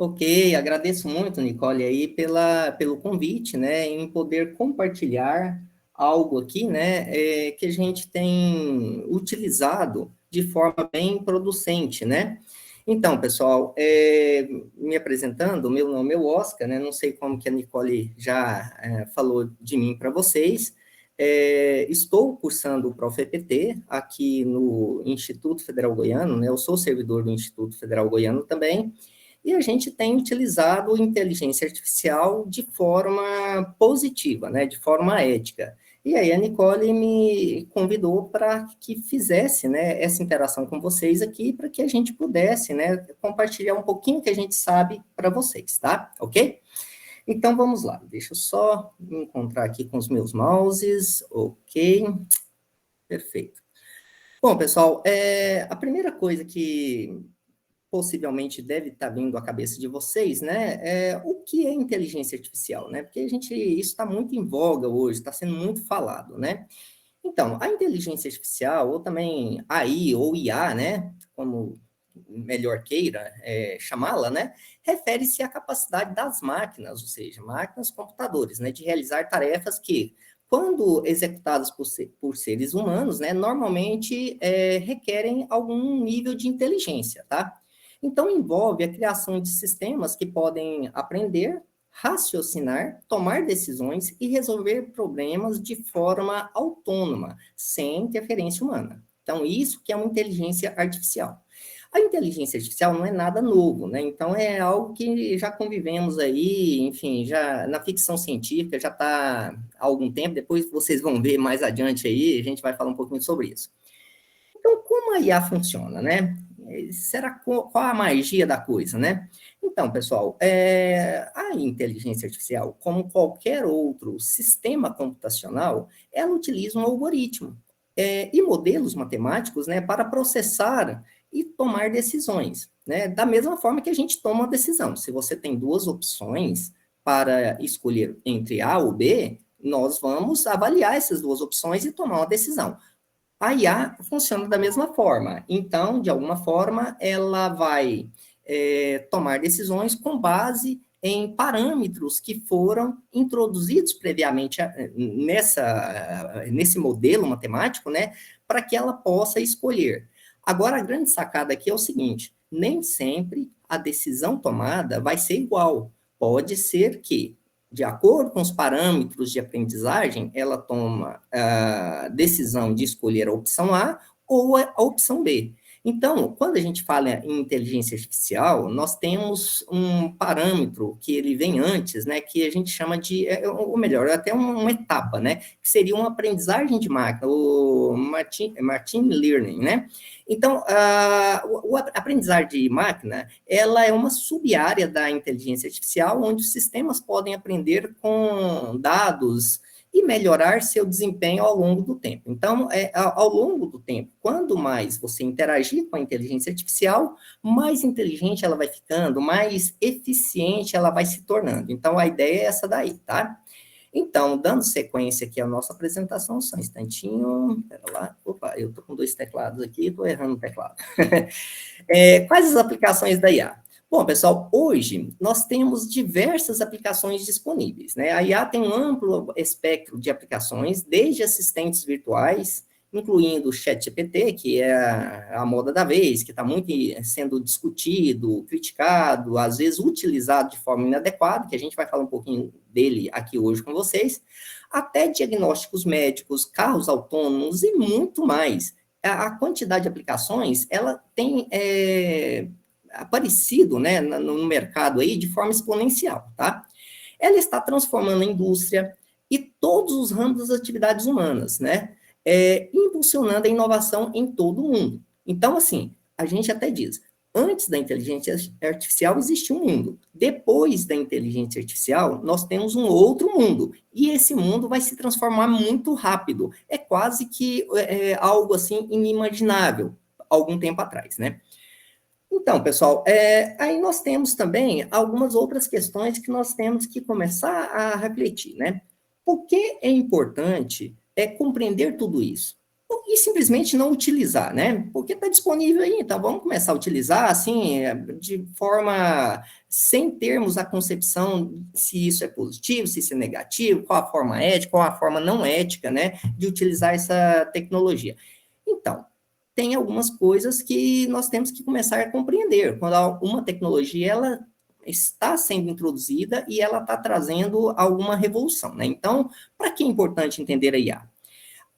Ok, agradeço muito, Nicole, aí pelo convite, né, em poder compartilhar algo aqui, né, que a gente tem utilizado de forma bem producente, né? Então, pessoal, me apresentando, meu nome é Oscar, né, não sei como que a Nicole já falou de mim para vocês. Estou cursando o ProfEPT aqui no Instituto Federal Goiano, né, eu sou servidor do Instituto Federal Goiano também, e a gente tem utilizado inteligência artificial de forma positiva, né, de forma ética. E aí a Nicole me convidou para que fizesse, né, essa interação com vocês aqui, para que a gente pudesse, né, compartilhar um pouquinho que a gente sabe para vocês, tá? Ok? Então vamos lá, deixa eu só me encontrar aqui com os meus mouses, ok, perfeito. Bom, pessoal, a primeira coisa que possivelmente deve estar vindo à cabeça de vocês, né? O que é inteligência artificial, né? Porque isso está muito em voga hoje, está sendo muito falado, né? Então, a inteligência artificial, ou também AI ou IA, né? Como melhor queira chamá-la, né? Refere-se à capacidade das máquinas, ou seja, máquinas, computadores, né? De realizar tarefas que, quando executadas por seres humanos, né? Normalmente requerem algum nível de inteligência, tá? Então, envolve a criação de sistemas que podem aprender, raciocinar, tomar decisões e resolver problemas de forma autônoma, sem interferência humana. Então, isso que é uma inteligência artificial. A inteligência artificial não é nada novo, né? Então, é algo que já convivemos aí, enfim, já na ficção científica já está há algum tempo, depois vocês vão ver mais adiante aí, a gente vai falar um pouquinho sobre isso. Então, como a IA funciona, né? Qual a magia da coisa, né? Então, pessoal, a inteligência artificial, como qualquer outro sistema computacional, ela utiliza um algoritmo e modelos matemáticos, né, para processar e tomar decisões, né? Da mesma forma que a gente toma uma decisão. Se você tem duas opções para escolher entre A ou B, nós vamos avaliar essas duas opções e tomar uma decisão. A IA funciona da mesma forma. Então, de alguma forma, ela vai tomar decisões com base em parâmetros que foram introduzidos previamente nesse modelo matemático, né, para que ela possa escolher. Agora, a grande sacada aqui é o seguinte: nem sempre a decisão tomada vai ser igual. Pode ser que, de acordo com os parâmetros de aprendizagem, ela toma a decisão de escolher a opção A ou a opção B. Então, quando a gente fala em inteligência artificial, nós temos um parâmetro que ele vem antes, né, que a gente chama de, ou melhor, até uma etapa, né, que seria uma aprendizagem de máquina, o machine learning, né? Então, a aprendizagem de máquina, ela é uma sub-área da inteligência artificial, onde os sistemas podem aprender com dados e melhorar seu desempenho ao longo do tempo. Então, ao longo do tempo, quanto mais você interagir com a inteligência artificial, mais inteligente ela vai ficando, mais eficiente ela vai se tornando. Então, a ideia é essa daí, tá? Então, dando sequência aqui à nossa apresentação, só um instantinho, pera lá, opa, eu estou com dois teclados aqui, estou errando o teclado. Quais as aplicações da IA? Bom, pessoal, hoje nós temos diversas aplicações disponíveis, né? A IA tem um amplo espectro de aplicações, desde assistentes virtuais, incluindo o ChatGPT, que é a moda da vez, que está muito sendo discutido, criticado, às vezes utilizado de forma inadequada, que a gente vai falar um pouquinho dele aqui hoje com vocês, até diagnósticos médicos, carros autônomos e muito mais. A quantidade de aplicações, ela tem aparecido, né, no mercado aí de forma exponencial, tá? Ela está transformando a indústria e todos os ramos das atividades humanas, né? Impulsionando a inovação em todo o mundo. Então, assim, a gente até diz, antes da inteligência artificial existia um mundo. Depois da inteligência artificial, nós temos um outro mundo. E esse mundo vai se transformar muito rápido. É quase que algo assim inimaginável, algum tempo atrás, né? Então, pessoal, aí nós temos também algumas outras questões que nós temos que começar a refletir, né? Por que é importante compreender tudo isso? e simplesmente não utilizar, né? Porque está disponível aí, então vamos começar a utilizar, assim, de forma, sem termos a concepção se isso é positivo, se isso é negativo, qual a forma ética, qual a forma não ética, né, de utilizar essa tecnologia. Então, tem algumas coisas que nós temos que começar a compreender. Quando uma tecnologia, ela está sendo introduzida e ela está trazendo alguma revolução, né? Então, para que é importante entender a IA?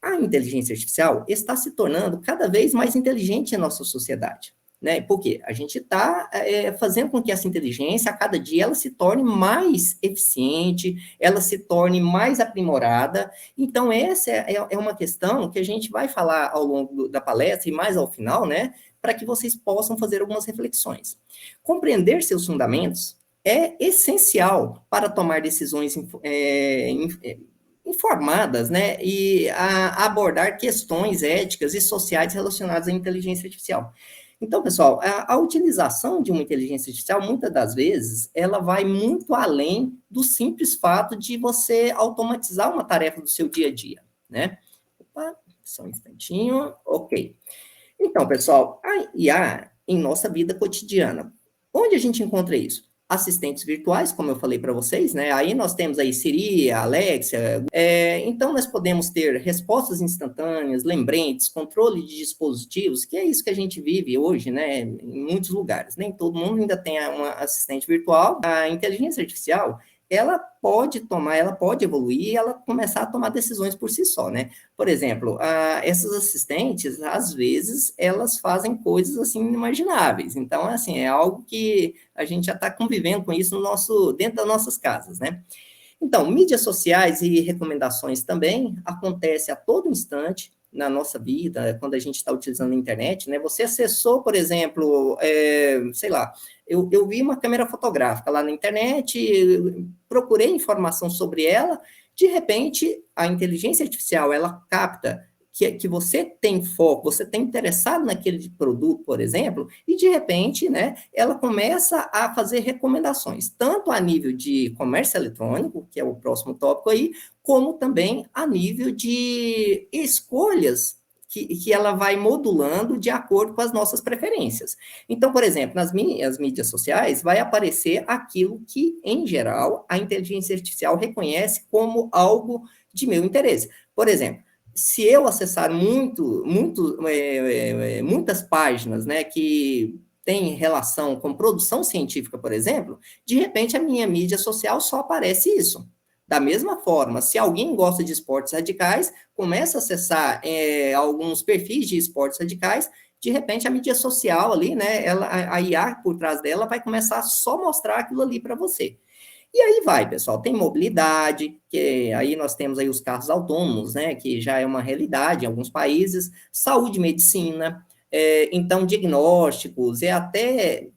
A inteligência artificial está se tornando cada vez mais inteligente em nossa sociedade, né? Porque a gente está fazendo com que essa inteligência, a cada dia, ela se torne mais eficiente, ela se torne mais aprimorada. Então, essa é uma questão que a gente vai falar ao longo da palestra e mais ao final, né? Para que vocês possam fazer algumas reflexões. Compreender seus fundamentos é essencial para tomar decisões informadas, né, e a abordar questões éticas e sociais relacionadas à inteligência artificial. Então, pessoal, a utilização de uma inteligência artificial, muitas das vezes, ela vai muito além do simples fato de você automatizar uma tarefa do seu dia a dia, né? Opa, só um instantinho, ok. Então, pessoal, a IA em nossa vida cotidiana, onde a gente encontra isso? Assistentes virtuais, como eu falei para vocês, né? Aí nós temos aí Siri, Alexia. Então, nós podemos ter respostas instantâneas, lembretes, controle de dispositivos, que é isso que a gente vive hoje, né? Em muitos lugares. Nem todo mundo ainda tem uma assistente virtual. A inteligência artificial, ela pode evoluir, ela começar a tomar decisões por si só, né? Por exemplo, essas assistentes, às vezes, elas fazem coisas, assim, inimagináveis. Então, assim, é algo que a gente já está convivendo com isso dentro das nossas casas, né? Então, mídias sociais e recomendações também acontecem a todo instante na nossa vida, quando a gente está utilizando a internet, né? Você acessou, por exemplo, sei lá, eu vi uma câmera fotográfica lá na internet, procurei informação sobre ela, de repente, a inteligência artificial, ela capta que você tem foco, você está interessado naquele produto, por exemplo, e de repente, né, ela começa a fazer recomendações, tanto a nível de comércio eletrônico, que é o próximo tópico aí, como também a nível de escolhas que ela vai modulando de acordo com as nossas preferências. Então, por exemplo, nas minhas mídias sociais, vai aparecer aquilo que, em geral, a inteligência artificial reconhece como algo de meu interesse. Por exemplo, se eu acessar muitas páginas, né, que têm relação com produção científica, por exemplo, de repente a minha mídia social só aparece isso. Da mesma forma, se alguém gosta de esportes radicais, começa a acessar alguns perfis de esportes radicais, de repente a mídia social ali, né, a IA por trás dela vai começar a só mostrar aquilo ali para você. E aí vai, pessoal, tem mobilidade, que aí nós temos aí os carros autônomos, né, que já é uma realidade em alguns países, saúde e medicina, então diagnósticos e até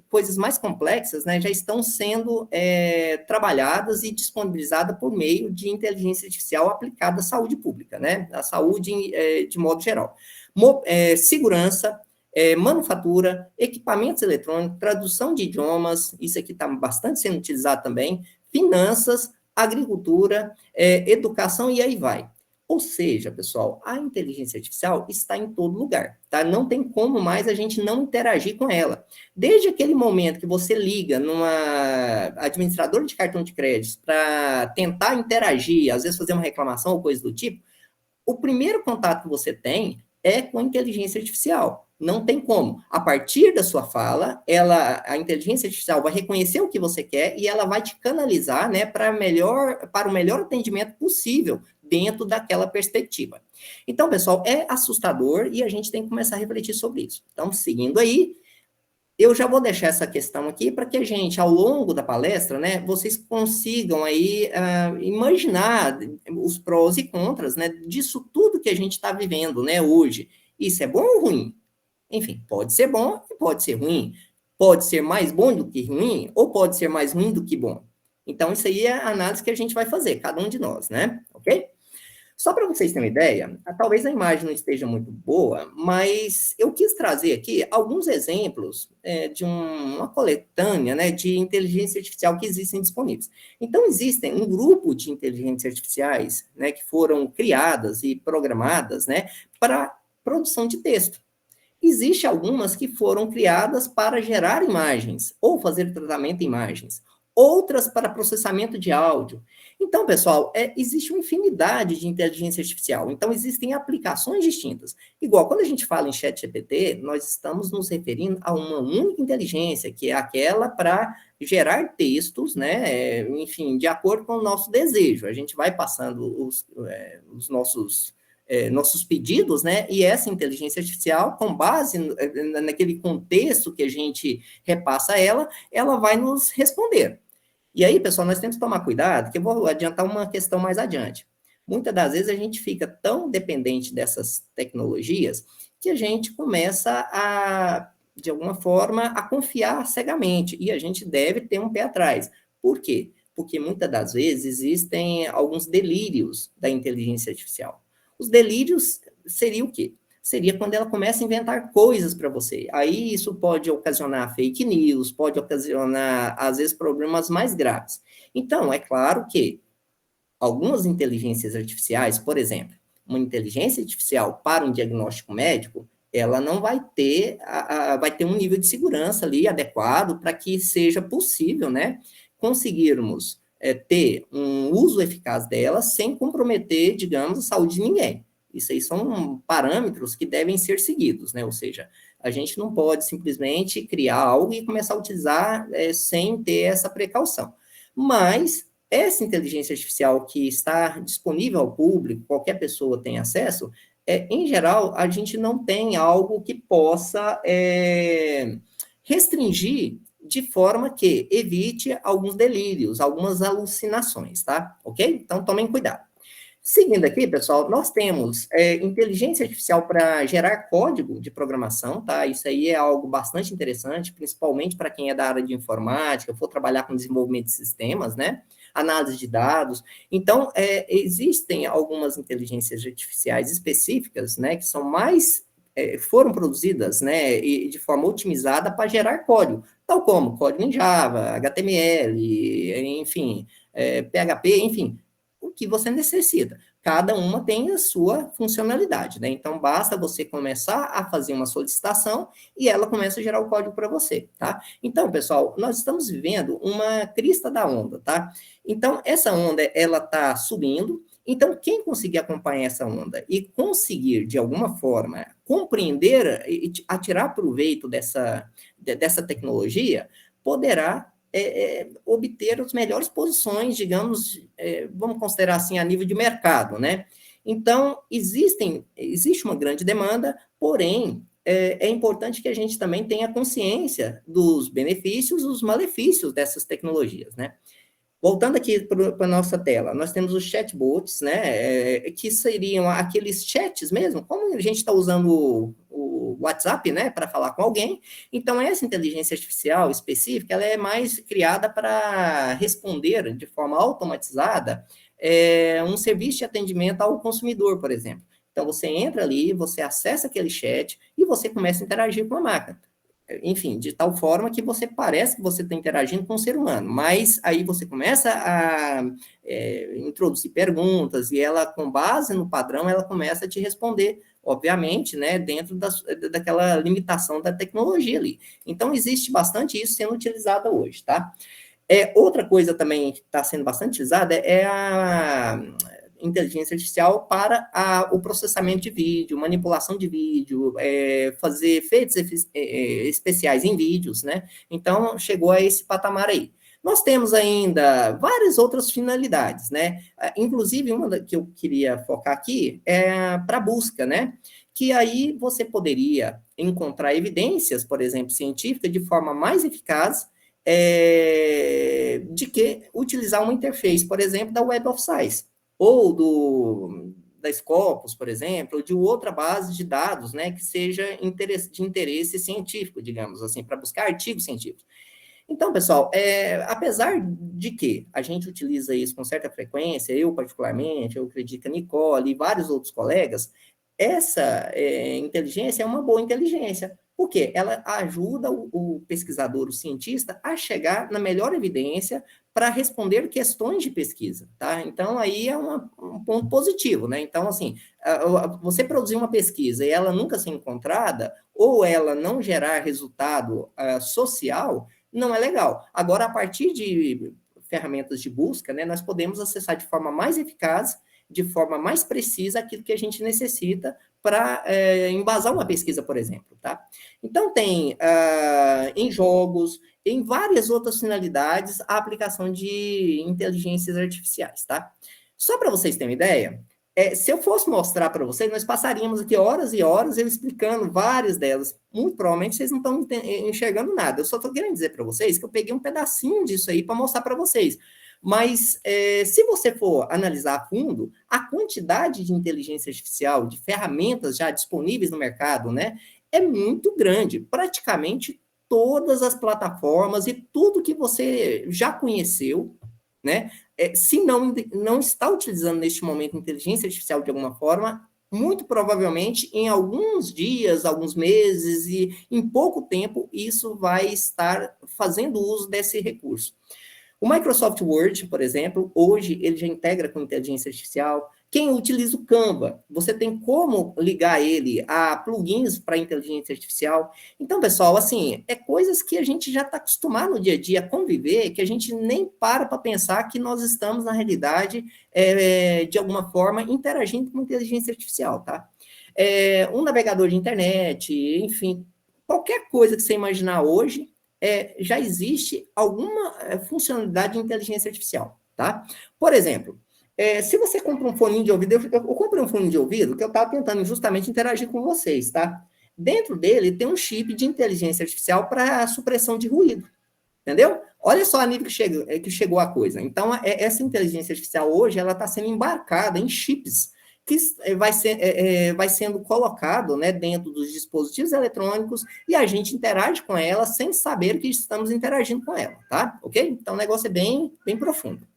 coisas mais complexas, né, já estão sendo trabalhadas e disponibilizadas por meio de inteligência artificial aplicada à saúde pública, né, à saúde de modo geral. Segurança, manufatura, equipamentos eletrônicos, tradução de idiomas, isso aqui está bastante sendo utilizado também, finanças, agricultura, educação e aí vai. Ou seja, pessoal, a inteligência artificial está em todo lugar, tá? Não tem como mais a gente não interagir com ela. Desde aquele momento que você liga numa administradora de cartão de crédito para tentar interagir, às vezes fazer uma reclamação ou coisa do tipo, o primeiro contato que você tem é com a inteligência artificial. Não tem como. A partir da sua fala, a inteligência artificial vai reconhecer o que você quer e ela vai te canalizar, né, para o melhor atendimento possível dentro daquela perspectiva. Então, pessoal, é assustador e a gente tem que começar a refletir sobre isso. Então, seguindo aí, eu já vou deixar essa questão aqui para que a gente, ao longo da palestra, né, vocês consigam aí imaginar os prós e contras, né, disso tudo que a gente está vivendo, né, hoje. Isso é bom ou ruim? Enfim, pode ser bom e pode ser ruim. Pode ser mais bom do que ruim ou pode ser mais ruim do que bom. Então, isso aí é a análise que a gente vai fazer, cada um de nós, né? Ok? Só para vocês terem uma ideia, talvez a imagem não esteja muito boa, mas eu quis trazer aqui alguns exemplos de uma coletânea, né, de inteligência artificial que existem disponíveis. Então, existem um grupo de inteligências artificiais, né, que foram criadas e programadas, né, para produção de texto. Existem algumas que foram criadas para gerar imagens ou fazer tratamento de imagens, outras para processamento de áudio. Então, pessoal, existe uma infinidade de inteligência artificial. Então, existem aplicações distintas. Igual, quando a gente fala em chat GPT, nós estamos nos referindo a uma única inteligência, que é aquela para gerar textos, né? Enfim, de acordo com o nosso desejo. A gente vai passando os nossos pedidos, né? E essa inteligência artificial, com base naquele contexto que a gente repassa a ela, ela vai nos responder. E aí, pessoal, nós temos que tomar cuidado, que eu vou adiantar uma questão mais adiante. Muitas das vezes a gente fica tão dependente dessas tecnologias que a gente começa a, de alguma forma, a confiar cegamente, e a gente deve ter um pé atrás. Por quê? Porque muitas das vezes existem alguns delírios da inteligência artificial. Os delírios seria o quê? Seria quando ela começa a inventar coisas para você. Aí isso pode ocasionar fake news, pode ocasionar, às vezes, problemas mais graves. Então, é claro que algumas inteligências artificiais, por exemplo, uma inteligência artificial para um diagnóstico médico, ela não vai ter, vai ter um nível de segurança ali adequado para que seja possível, né, conseguirmos ter um uso eficaz dela sem comprometer, digamos, a saúde de ninguém. Isso aí são parâmetros que devem ser seguidos, né? Ou seja, a gente não pode simplesmente criar algo e começar a utilizar sem ter essa precaução. Mas essa inteligência artificial que está disponível ao público, qualquer pessoa tem acesso, em geral, a gente não tem algo que possa restringir de forma que evite alguns delírios, algumas alucinações, tá? Ok? Então, tomem cuidado. Seguindo aqui, pessoal, nós temos inteligência artificial para gerar código de programação, tá? Isso aí é algo bastante interessante, principalmente para quem é da área de informática, for trabalhar com desenvolvimento de sistemas, né? Análise de dados. Então, existem algumas inteligências artificiais específicas, né, que são mais foram produzidas, né, de forma otimizada para gerar código, tal como código em Java, HTML, enfim, PHP, enfim, o que você necessita. Cada uma tem a sua funcionalidade, né? Então, basta você começar a fazer uma solicitação e ela começa a gerar o código para você, tá? Então, pessoal, nós estamos vivendo uma crista da onda, tá? Então, essa onda, ela está subindo. Então, quem conseguir acompanhar essa onda e conseguir, de alguma forma, compreender e atirar proveito dessa tecnologia, poderá obter as melhores posições, digamos, vamos considerar assim, a nível de mercado, né? Então, existe uma grande demanda, porém, é importante que a gente também tenha consciência dos benefícios e dos malefícios dessas tecnologias, né? Voltando aqui para a nossa tela, nós temos os chatbots, né, que seriam aqueles chats mesmo, como a gente está usando o WhatsApp, né, para falar com alguém. Então, essa inteligência artificial específica, ela é mais criada para responder de forma automatizada um serviço de atendimento ao consumidor, por exemplo. Então, você entra ali, você acessa aquele chat e você começa a interagir com a máquina. Enfim, de tal forma que você parece que você está interagindo com um ser humano, mas aí você começa a introduzir perguntas e ela, com base no padrão, ela começa a te responder, obviamente, né, dentro daquela limitação da tecnologia ali. Então, existe bastante isso sendo utilizado hoje, tá? Outra coisa também que está sendo bastante utilizada é a inteligência artificial para o processamento de vídeo, manipulação de vídeo, fazer efeitos especiais em vídeos, né? Então, chegou a esse patamar aí. Nós temos ainda várias outras finalidades, né? Inclusive, uma que eu queria focar aqui é para busca, né? Que aí você poderia encontrar evidências, por exemplo, científicas, de forma mais eficaz de que utilizar uma interface, por exemplo, da Web of Science ou da Scopus, por exemplo, ou de outra base de dados, né, que seja de interesse científico, digamos assim, para buscar artigos científicos. Então, pessoal, apesar de que a gente utiliza isso com certa frequência, eu particularmente, eu acredito que a Nicole e vários outros colegas, essa inteligência é uma boa inteligência. Por quê? Ela ajuda o pesquisador, o cientista, a chegar na melhor evidência para responder questões de pesquisa, tá? Então, aí é um ponto positivo, né? Então, assim, você produzir uma pesquisa e ela nunca ser encontrada, ou ela não gerar resultado social, não é legal. Agora, a partir de ferramentas de busca, né, nós podemos acessar de forma mais eficaz, de forma mais precisa, aquilo que a gente necessita para embasar uma pesquisa, por exemplo, tá? Então, tem em jogos, em várias outras finalidades, a aplicação de inteligências artificiais, tá? Só para vocês terem uma ideia, se eu fosse mostrar para vocês, nós passaríamos aqui horas e horas eu explicando várias delas. Muito provavelmente vocês não estão enxergando nada. Eu só estou querendo dizer para vocês que eu peguei um pedacinho disso aí para mostrar para vocês. Mas se você for analisar a fundo, a quantidade de inteligência artificial, de ferramentas já disponíveis no mercado, né, é muito grande. Praticamente todas as plataformas e tudo que você já conheceu, né, se não está utilizando neste momento inteligência artificial de alguma forma, muito provavelmente em alguns dias, alguns meses e em pouco tempo, isso vai estar fazendo uso desse recurso. O Microsoft Word, por exemplo, hoje ele já integra com inteligência artificial. Quem utiliza o Canva, você tem como ligar ele a plugins para inteligência artificial. Então, pessoal, assim, coisas que a gente já está acostumado no dia a dia a conviver, que a gente nem para pensar que nós estamos, na realidade, de alguma forma, interagindo com inteligência artificial, tá? Um navegador de internet, enfim, qualquer coisa que você imaginar hoje, já existe alguma funcionalidade de inteligência artificial, tá? Por exemplo, se você compra um fone de ouvido, eu comprei um fone de ouvido que eu estava tentando justamente interagir com vocês, tá? Dentro dele tem um chip de inteligência artificial para supressão de ruído, entendeu? Olha só a nível que chegou a coisa. Então, essa inteligência artificial hoje, ela está sendo embarcada em chips que vai sendo colocado, né, dentro dos dispositivos eletrônicos e a gente interage com ela sem saber que estamos interagindo com ela, tá? Ok? Então, o negócio é bem, bem profundo.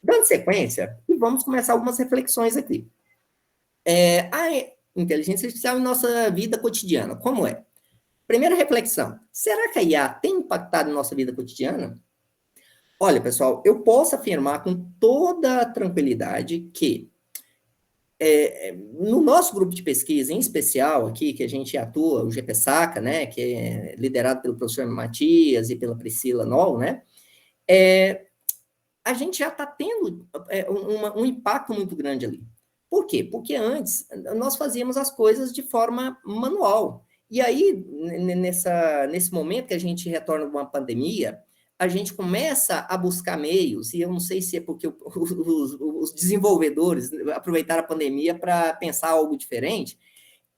Dando sequência, e vamos começar algumas reflexões aqui. A inteligência artificial em nossa vida cotidiana, como é? Primeira reflexão, será que a IA tem impactado em nossa vida cotidiana? Olha, pessoal, eu posso afirmar com toda tranquilidade que no nosso grupo de pesquisa, em especial aqui, que a gente atua, o GPSACA, né, que é liderado pelo professor Matias e pela Priscila Noll, né, a gente já está tendo um impacto muito grande ali. Por quê? Porque antes nós fazíamos as coisas de forma manual. E aí, nesse momento que a gente retorna de uma pandemia, a gente começa a buscar meios, e eu não sei se é porque os desenvolvedores aproveitaram a pandemia para pensar algo diferente.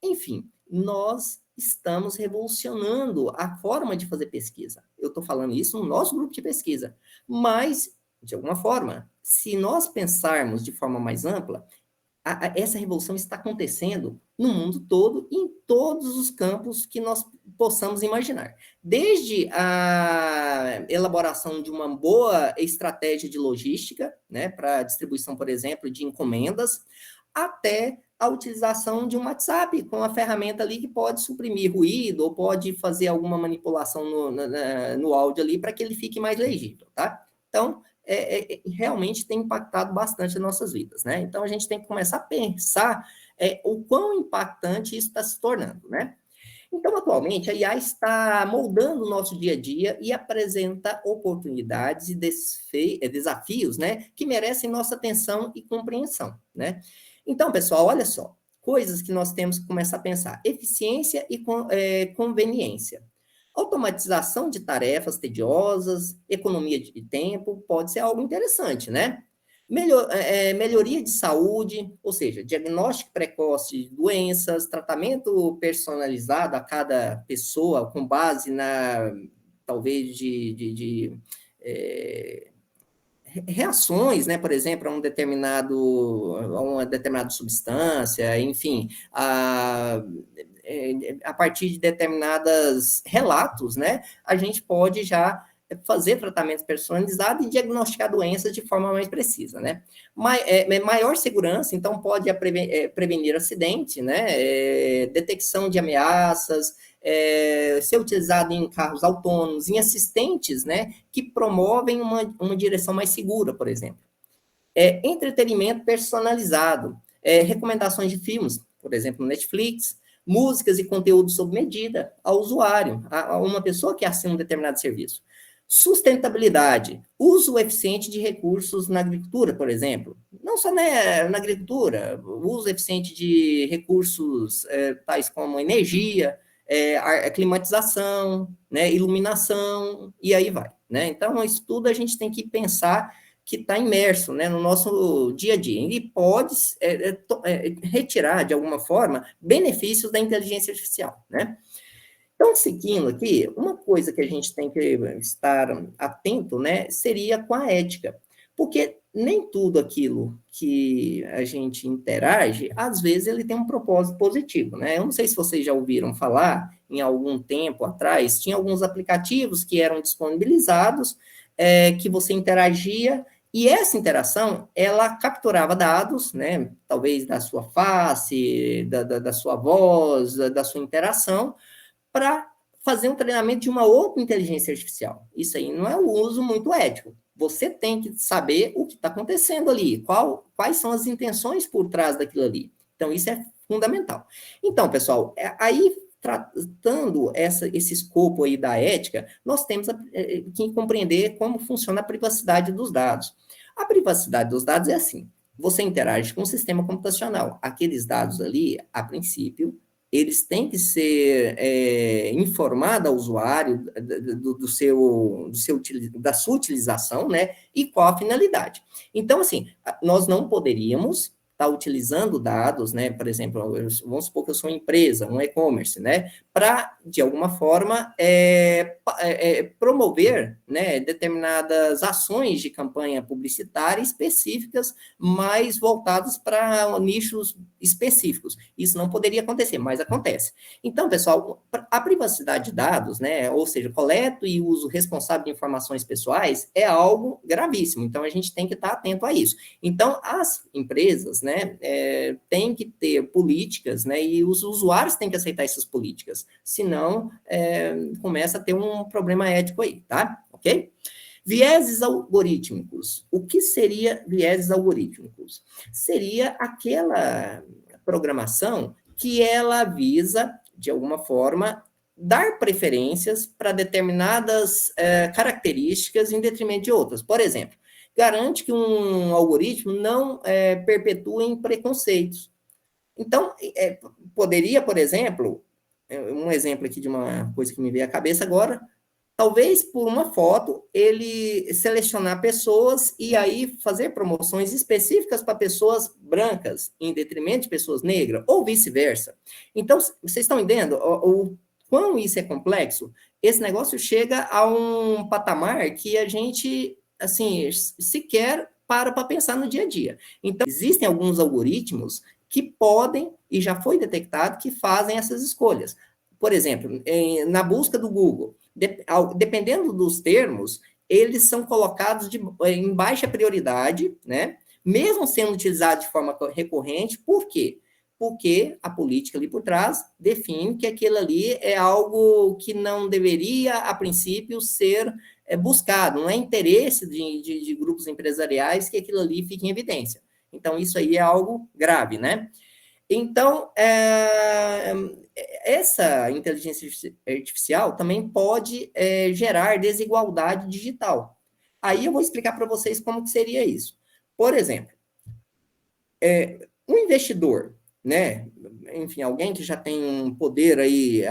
Enfim, nós estamos revolucionando a forma de fazer pesquisa. Eu estou falando isso no nosso grupo de pesquisa. Mas, de alguma forma, se nós pensarmos de forma mais ampla, essa revolução está acontecendo no mundo todo, em todos os campos que nós possamos imaginar. Desde a elaboração de uma boa estratégia de logística, né, para distribuição, por exemplo, de encomendas, até a utilização de um WhatsApp com a ferramenta ali que pode suprimir ruído ou pode fazer alguma manipulação no áudio ali para que ele fique mais legível, tá? Então, realmente tem impactado bastante as nossas vidas, né? Então, a gente tem que começar a pensar o quão impactante isso está se tornando, né? Então, atualmente, a IA está moldando o nosso dia a dia e apresenta oportunidades e desafios, né, que merecem nossa atenção e compreensão, né? Então, pessoal, olha só, coisas que nós temos que começar a pensar: eficiência e conveniência. Automatização de tarefas tediosas, economia de tempo, pode ser algo interessante, né? Melhoria de saúde, ou seja, diagnóstico precoce de doenças, tratamento personalizado a cada pessoa com base talvez, reações, né, por exemplo, a uma determinada substância, enfim, a partir de determinados relatos, né, a gente pode já fazer tratamentos personalizados e diagnosticar doenças de forma mais precisa, né? Maior segurança, então, pode prevenir acidente, né? Detecção de ameaças, ser utilizado em carros autônomos, em assistentes, né? Que promovem uma direção mais segura, por exemplo. Entretenimento personalizado, recomendações de filmes, por exemplo, Netflix, músicas e conteúdo sob medida ao usuário, a uma pessoa que assina um determinado serviço. Sustentabilidade, uso eficiente de recursos na agricultura, por exemplo. Não só na agricultura, uso eficiente de recursos tais como energia, climatização, né, iluminação, e aí vai. Né? Então, isso tudo a gente tem que pensar que está imerso, né, no nosso dia a dia. E pode retirar, de alguma forma, benefícios da inteligência artificial. Né? Então, seguindo aqui, uma coisa que a gente tem que estar atento, né, seria com a ética. Porque nem tudo aquilo que a gente interage, às vezes ele tem um propósito positivo, né? Eu não sei se vocês já ouviram falar, em algum tempo atrás, tinha alguns aplicativos que eram disponibilizados, que você interagia, e essa interação, ela capturava dados, né? Talvez da sua face, da sua voz, da sua interação, para fazer um treinamento de uma outra inteligência artificial. Isso aí não é um uso muito ético. Você tem que saber o que está acontecendo ali, quais são as intenções por trás daquilo ali. Então, isso é fundamental. Então, pessoal, aí, tratando esse escopo aí da ética, nós temos que compreender como funciona a privacidade dos dados. A privacidade dos dados é assim, você interage com um sistema computacional. Aqueles dados ali, a princípio, eles têm que ser informados ao usuário da sua utilização, né, e qual a finalidade. Então, assim, nós não poderíamos estar utilizando dados, né, por exemplo, vamos supor que eu sou uma empresa, um e-commerce, né, para, de alguma forma, promover, né, determinadas ações de campanha publicitária específicas, mais voltadas para nichos específicos. Isso não poderia acontecer, mas acontece. Então, pessoal, a privacidade de dados, né, ou seja, coleta e uso responsável de informações pessoais, é algo gravíssimo. Então, a gente tem que estar atento a isso. Então, as empresas, né, têm que ter políticas, né, e os usuários têm que aceitar essas políticas. Senão, começa a ter um problema ético aí, tá? Ok? Vieses algorítmicos. O que seria vieses algorítmicos? Seria aquela programação que ela visa, de alguma forma, dar preferências para determinadas características em detrimento de outras. Por exemplo, garante que um algoritmo não perpetue preconceitos. Então, poderia, por exemplo, um exemplo aqui de uma coisa que me veio à cabeça agora, talvez por uma foto, ele selecionar pessoas e aí fazer promoções específicas para pessoas brancas, em detrimento de pessoas negras, ou vice-versa. Então, vocês estão entendendo o quão isso é complexo? Esse negócio chega a um patamar que a gente, assim, sequer para pensar no dia a dia. Então, existem alguns algoritmos que podem, e já foi detectado, que fazem essas escolhas. Por exemplo, na busca do Google, dependendo dos termos, eles são colocados em baixa prioridade, né? Mesmo sendo utilizados de forma recorrente. Por quê? Porque a política ali por trás define que aquilo ali é algo que não deveria, a princípio, ser buscado. Não é interesse de grupos empresariais que aquilo ali fique em evidência. Então, isso aí é algo grave, né? Então, essa inteligência artificial também pode gerar desigualdade digital. Aí eu vou explicar para vocês como que seria isso. Por exemplo, um investidor, né, enfim, alguém que já tem um poder aí,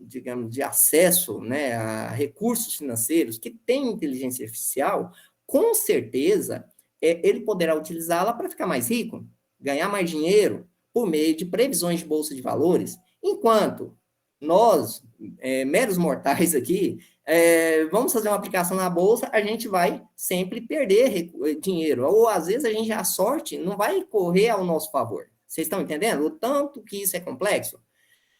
digamos, de acesso, né, a recursos financeiros, que tem inteligência artificial, com certeza ele poderá utilizá-la para ficar mais rico, ganhar mais dinheiro, por meio de previsões de bolsa de valores, enquanto nós, meros mortais aqui, vamos fazer uma aplicação na bolsa, a gente vai sempre perder dinheiro, ou às vezes a sorte não vai correr ao nosso favor. Vocês estão entendendo? O tanto que isso é complexo?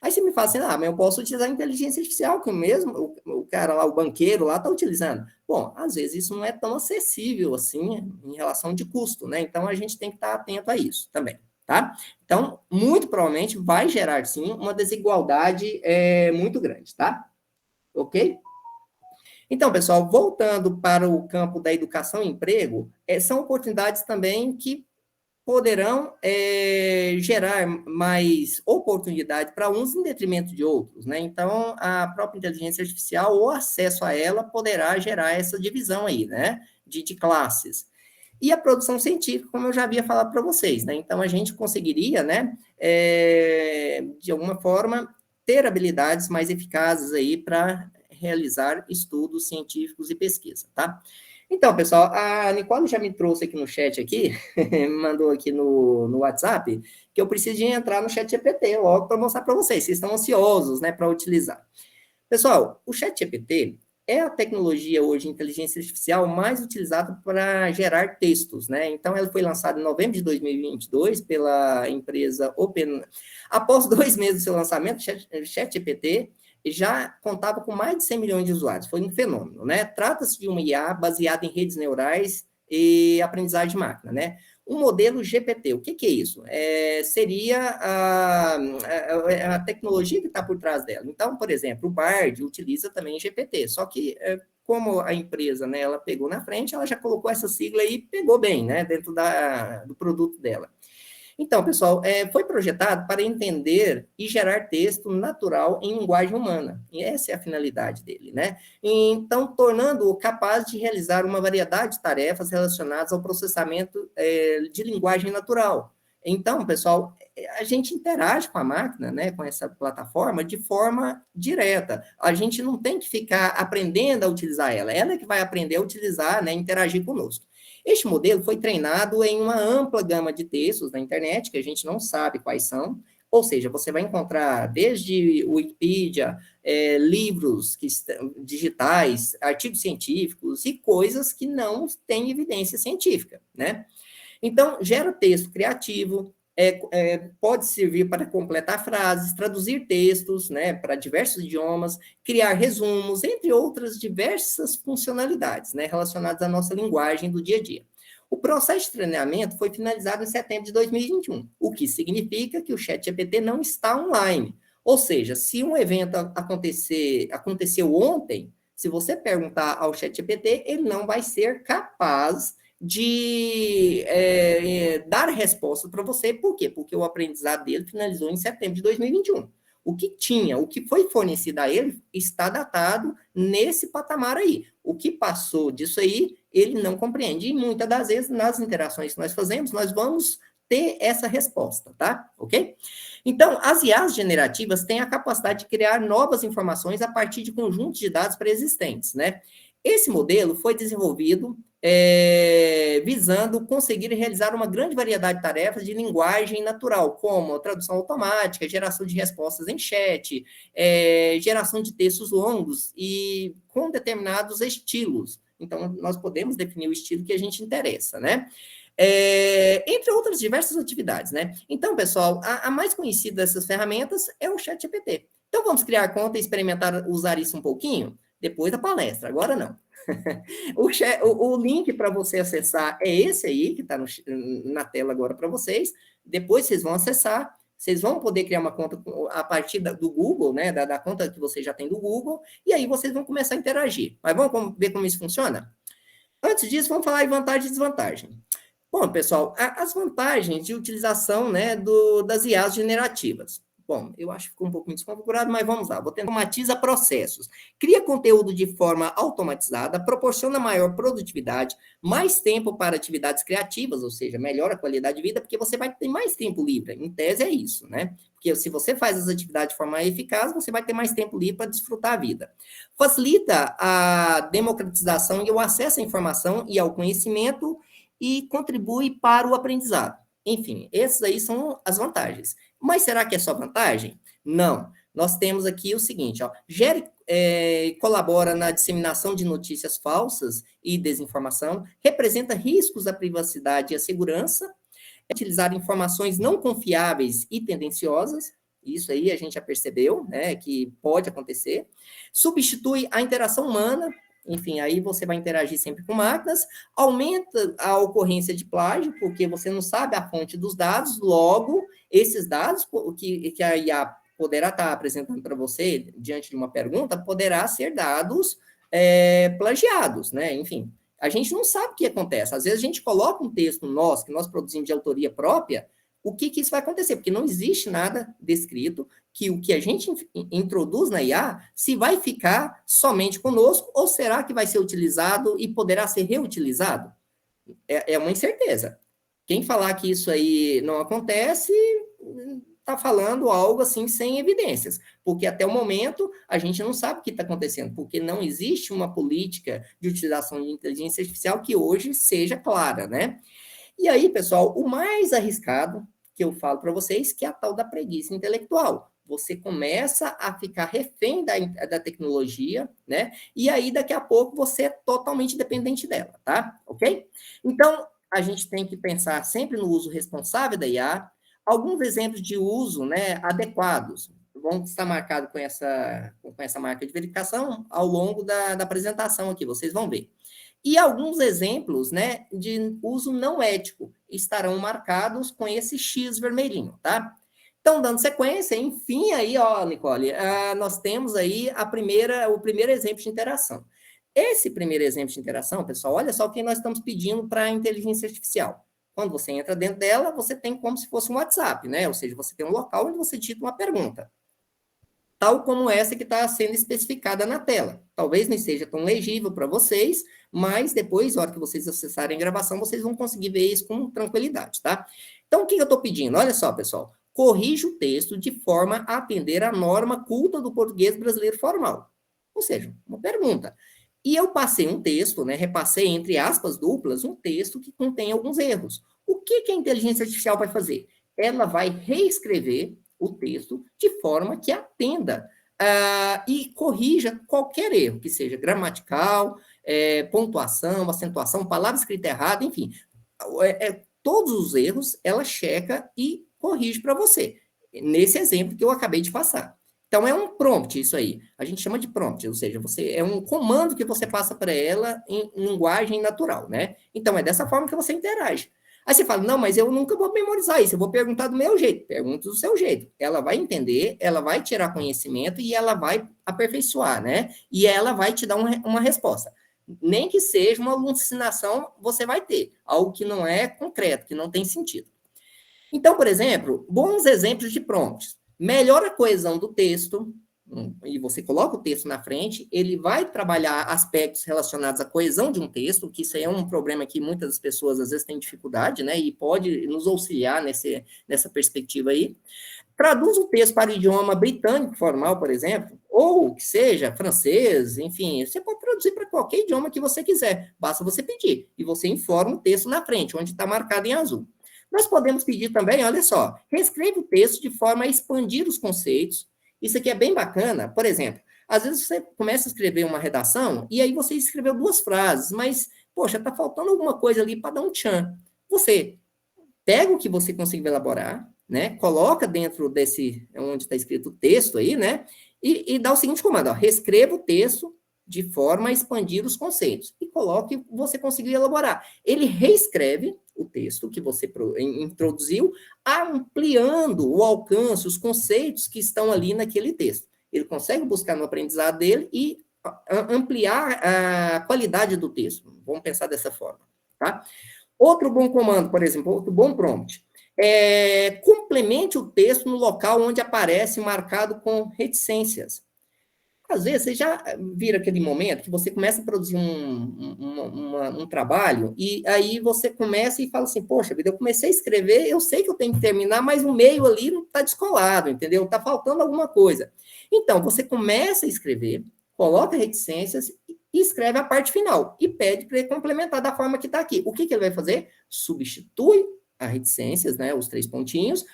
Aí você me fala assim, mas eu posso utilizar a inteligência artificial, que o cara lá, o banqueiro lá, está utilizando. Bom, às vezes isso não é tão acessível assim em relação de custo, né? Então a gente tem que estar atento a isso também, tá? Então, muito provavelmente vai gerar, sim, uma desigualdade muito grande, tá? Ok? Então, pessoal, voltando para o campo da educação e emprego, são oportunidades também que poderão gerar mais oportunidade para uns em detrimento de outros, né? Então, a própria inteligência artificial, o acesso a ela, poderá gerar essa divisão aí, né? De classes. E a produção científica, como eu já havia falado para vocês, né? Então, a gente conseguiria, né, de alguma forma, ter habilidades mais eficazes aí para realizar estudos científicos e pesquisa, tá? Então, pessoal, a Nicole já me trouxe aqui no chat aqui, me mandou aqui no WhatsApp, que eu preciso de entrar no chat GPT logo para mostrar para vocês, vocês estão ansiosos, né, para utilizar. Pessoal, o chat GPT é a tecnologia hoje, inteligência artificial, mais utilizada para gerar textos, né? Então, ela foi lançada em novembro de 2022 pela empresa Open. Após 2 meses do seu lançamento, o ChatGPT já contava com mais de 100 milhões de usuários. Foi um fenômeno, né? Trata-se de uma IA baseada em redes neurais e aprendizagem de máquina, né? Um modelo GPT, o que é isso? Seria a tecnologia que está por trás dela. Então, por exemplo, o Bard utiliza também GPT, só que como a empresa, né, ela pegou na frente, ela já colocou essa sigla aí e pegou bem, né, dentro do produto dela. Então, pessoal, foi projetado para entender e gerar texto natural em linguagem humana. E essa é a finalidade dele, né? Então, tornando-o capaz de realizar uma variedade de tarefas relacionadas ao processamento de linguagem natural. Então, pessoal, a gente interage com a máquina, né, com essa plataforma, de forma direta. A gente não tem que ficar aprendendo a utilizar ela. Ela é que vai aprender a utilizar, né, interagir conosco. Este modelo foi treinado em uma ampla gama de textos na internet, que a gente não sabe quais são, ou seja, você vai encontrar desde Wikipedia, livros digitais, artigos científicos e coisas que não têm evidência científica, né? Então, gera texto criativo, pode servir para completar frases, traduzir textos, né, para diversos idiomas, criar resumos, entre outras diversas funcionalidades, né, relacionadas à nossa linguagem do dia a dia. O processo de treinamento foi finalizado em setembro de 2021, o que significa que o ChatGPT não está online. Ou seja, se um evento aconteceu ontem, se você perguntar ao ChatGPT, ele não vai ser capaz de dar resposta para você. Por quê? Porque o aprendizado dele finalizou em setembro de 2021. O que foi fornecido a ele está datado nesse patamar aí. O que passou disso aí, ele não compreende. E muitas das vezes, nas interações que nós fazemos, nós vamos ter essa resposta, tá? Ok? Então, as IAs generativas têm a capacidade de criar novas informações a partir de conjuntos de dados pré-existentes, né? Esse modelo foi desenvolvido visando conseguir realizar uma grande variedade de tarefas de linguagem natural, como tradução automática, geração de respostas em chat, geração de textos longos e com determinados estilos. Então, nós podemos definir o estilo que a gente interessa, né? Entre outras diversas atividades, né? Então, pessoal, a mais conhecida dessas ferramentas é o ChatGPT. Então, vamos criar conta e experimentar usar isso um pouquinho? Depois da palestra, agora não. O link para você acessar é esse aí, que está na tela agora para vocês. Depois vocês vão acessar, vocês vão poder criar uma conta a partir do Google, né? Da conta que você já tem do Google, e aí vocês vão começar a interagir. Mas vamos ver como isso funciona? Antes disso, vamos falar em vantagem e desvantagem. Bom, pessoal, as vantagens de utilização, né, das IAs generativas. Bom, eu acho que ficou um pouquinho desconfigurado, mas vamos lá. Vou tentar. Automatiza processos. Cria conteúdo de forma automatizada, proporciona maior produtividade, mais tempo para atividades criativas, ou seja, melhora a qualidade de vida, porque você vai ter mais tempo livre. Em tese é isso, né? Porque se você faz as atividades de forma eficaz, você vai ter mais tempo livre para desfrutar a vida. Facilita a democratização e o acesso à informação e ao conhecimento e contribui para o aprendizado. Enfim, essas aí são as vantagens. Mas será que é só vantagem? Não. Nós temos aqui o seguinte, ó, colabora na disseminação de notícias falsas e desinformação, representa riscos à privacidade e à segurança, utilizar informações não confiáveis e tendenciosas, isso aí a gente já percebeu, né, que pode acontecer. Substitui a interação humana, enfim, aí você vai interagir sempre com máquinas, aumenta a ocorrência de plágio, porque você não sabe a fonte dos dados, logo, esses dados que a IA poderá estar apresentando para você, diante de uma pergunta, poderá ser dados plagiados, né? Enfim, a gente não sabe o que acontece. Às vezes a gente coloca um texto nosso, que nós produzimos de autoria própria, o que isso vai acontecer? Porque não existe nada descrito que o que a gente introduz na IA, se vai ficar somente conosco, ou será que vai ser utilizado e poderá ser reutilizado? É uma incerteza. Quem falar que isso aí não acontece, está falando algo assim sem evidências, porque até o momento a gente não sabe o que está acontecendo, porque não existe uma política de utilização de inteligência artificial que hoje seja clara, né? E aí, pessoal, o mais arriscado que eu falo para vocês, que é a tal da preguiça intelectual. Você começa a ficar refém da tecnologia, né? E aí, daqui a pouco, você é totalmente dependente dela, tá? Ok? Então, a gente tem que pensar sempre no uso responsável da IA, alguns exemplos de uso, né, adequados. Vão estar marcados com essa marca de verificação ao longo da apresentação aqui, vocês vão ver. E alguns exemplos, né, de uso não ético estarão marcados com esse X vermelhinho, tá? Então, dando sequência, enfim, aí, ó, Nicole, nós temos aí o primeiro exemplo de interação. Esse primeiro exemplo de interação, pessoal, olha só o que nós estamos pedindo para a inteligência artificial. Quando você entra dentro dela, você tem como se fosse um WhatsApp, né? Ou seja, você tem um local onde você digita uma pergunta, tal como essa que está sendo especificada na tela. Talvez não seja tão legível para vocês, mas depois, na hora que vocês acessarem a gravação, vocês vão conseguir ver isso com tranquilidade, tá? Então, o que eu estou pedindo? Olha só, pessoal. Corrija o texto de forma a atender a norma culta do português brasileiro formal. Ou seja, uma pergunta. E eu passei um texto, né, repassei entre aspas duplas, um texto que contém alguns erros. O que a inteligência artificial vai fazer? Ela vai reescrever o texto de forma que atenda e corrija qualquer erro, que seja gramatical, pontuação, acentuação, palavra escrita errada, enfim. Todos os erros ela checa e corrige para você, nesse exemplo que eu acabei de passar. Então, é um prompt isso aí. A gente chama de prompt, ou seja, é um comando que você passa para ela em linguagem natural, né? Então, é dessa forma que você interage. Aí você fala, não, mas eu nunca vou memorizar isso, eu vou perguntar do meu jeito. Pergunta do seu jeito. Ela vai entender, ela vai tirar conhecimento e ela vai aperfeiçoar, né? E ela vai te dar uma resposta. Nem que seja uma alucinação, você vai ter. Algo que não é concreto, que não tem sentido. Então, por exemplo, bons exemplos de prompts. Melhora a coesão do texto, e você coloca o texto na frente, ele vai trabalhar aspectos relacionados à coesão de um texto, que isso aí é um problema que muitas pessoas às vezes têm dificuldade, né? E pode nos auxiliar nessa perspectiva aí. Traduz o texto para o idioma britânico formal, por exemplo, ou que seja francês, enfim, você pode traduzir para qualquer idioma que você quiser, basta você pedir, e você informa o texto na frente, onde está marcado em azul. Nós podemos pedir também, olha só, reescreve o texto de forma a expandir os conceitos. Isso aqui é bem bacana. Por exemplo, às vezes você começa a escrever uma redação e aí você escreveu 2 frases, mas, poxa, está faltando alguma coisa ali para dar um tchan. Você pega o que você conseguiu elaborar, né? Coloca dentro desse, onde está escrito o texto aí, né? E dá o seguinte comando, ó, reescreva o texto de forma a expandir os conceitos. E coloque o que você conseguiu elaborar. Ele reescreve o texto que você introduziu, ampliando o alcance, os conceitos que estão ali naquele texto. Ele consegue buscar no aprendizado dele e ampliar a qualidade do texto. Vamos pensar dessa forma, tá? Outro bom comando, por exemplo, outro bom prompt. Complemente o texto no local onde aparece marcado com reticências. Às vezes, você já vira aquele momento que você começa a produzir um trabalho e aí você começa e fala assim, poxa vida, eu comecei a escrever, eu sei que eu tenho que terminar, mas o meio ali não está descolado, entendeu? Está faltando alguma coisa. Então, você começa a escrever, coloca reticências e escreve a parte final e pede para ele complementar da forma que está aqui. O que ele vai fazer? Substitui as reticências, né, os 3 pontinhos,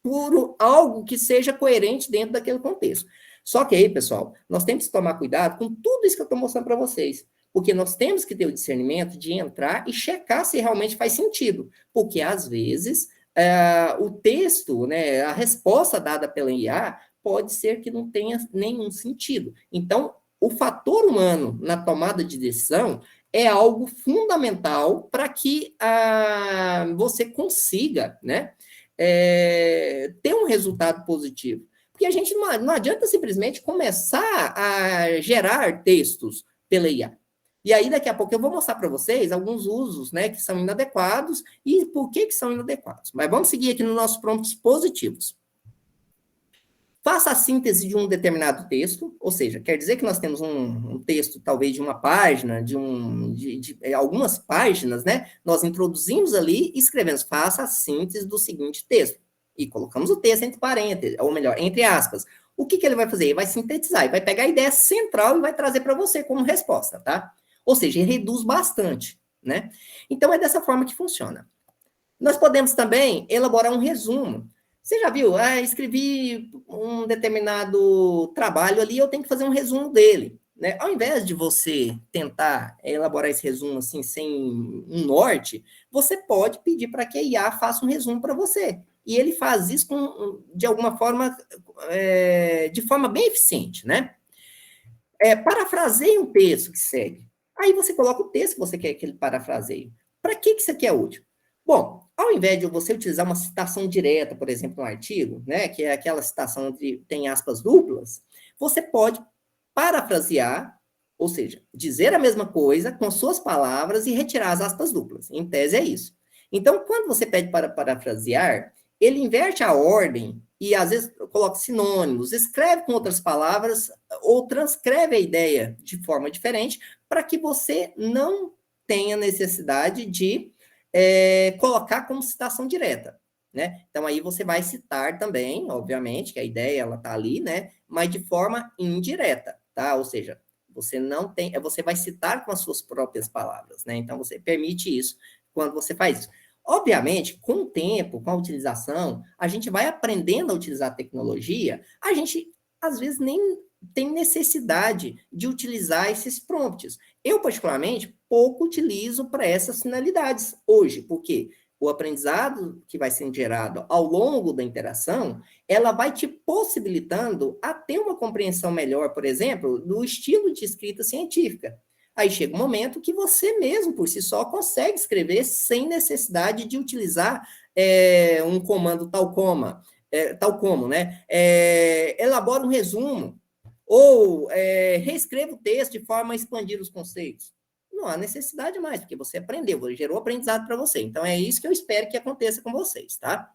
por algo que seja coerente dentro daquele contexto. Só que aí, pessoal, nós temos que tomar cuidado com tudo isso que eu estou mostrando para vocês, porque nós temos que ter o discernimento de entrar e checar se realmente faz sentido, porque às vezes o texto, né, a resposta dada pela IA pode ser que não tenha nenhum sentido. Então, o fator humano na tomada de decisão é algo fundamental para que você consiga, né, ter um resultado positivo. Porque a gente não adianta simplesmente começar a gerar textos pela IA. E aí, daqui a pouco, eu vou mostrar para vocês alguns usos, né, que são inadequados e por que são inadequados. Mas vamos seguir aqui nos nossos prompts positivos. Faça a síntese de um determinado texto, ou seja, quer dizer que nós temos um texto, talvez de uma página, de algumas páginas, né? Nós introduzimos ali e escrevemos, faça a síntese do seguinte texto. E colocamos o texto entre parênteses, ou melhor, entre aspas. O que ele vai fazer? Ele vai sintetizar, ele vai pegar a ideia central e vai trazer para você como resposta, tá? Ou seja, ele reduz bastante, né? Então, é dessa forma que funciona. Nós podemos também elaborar um resumo. Você já viu? Escrevi um determinado trabalho ali, eu tenho que fazer um resumo dele. Né? Ao invés de você tentar elaborar esse resumo assim, sem um norte, você pode pedir para que a IA faça um resumo para você. E ele faz isso de alguma forma, de forma bem eficiente, né? Parafraseie um texto que segue. Aí você coloca o texto que você quer que ele parafraseie. Para que isso aqui é útil? Bom, ao invés de você utilizar uma citação direta, por exemplo, um artigo, né, que é aquela citação onde tem aspas duplas, você pode parafrasear, ou seja, dizer a mesma coisa com suas palavras e retirar as aspas duplas. Em tese é isso. Então, quando você pede para parafrasear, ele inverte a ordem e às vezes coloca sinônimos, escreve com outras palavras ou transcreve a ideia de forma diferente para que você não tenha necessidade de colocar como citação direta, né? Então, aí você vai citar também, obviamente, que a ideia, ela tá ali, né? Mas de forma indireta, tá? Ou seja, você não tem, você vai citar com as suas próprias palavras, né? Então, você permite isso quando você faz isso. Obviamente, com o tempo, com a utilização, a gente vai aprendendo a utilizar a tecnologia, a gente, às vezes, nem tem necessidade de utilizar esses prompts. Eu, particularmente, pouco utilizo para essas finalidades hoje, porque o aprendizado que vai sendo gerado ao longo da interação, ela vai te possibilitando a ter uma compreensão melhor, por exemplo, do estilo de escrita científica. Aí chega um momento que você mesmo, por si só, consegue escrever sem necessidade de utilizar um comando tal como, né? Elabora um resumo, ou reescreva o texto de forma a expandir os conceitos. Não há necessidade mais, porque você aprendeu, gerou aprendizado para você. Então, é isso que eu espero que aconteça com vocês, tá?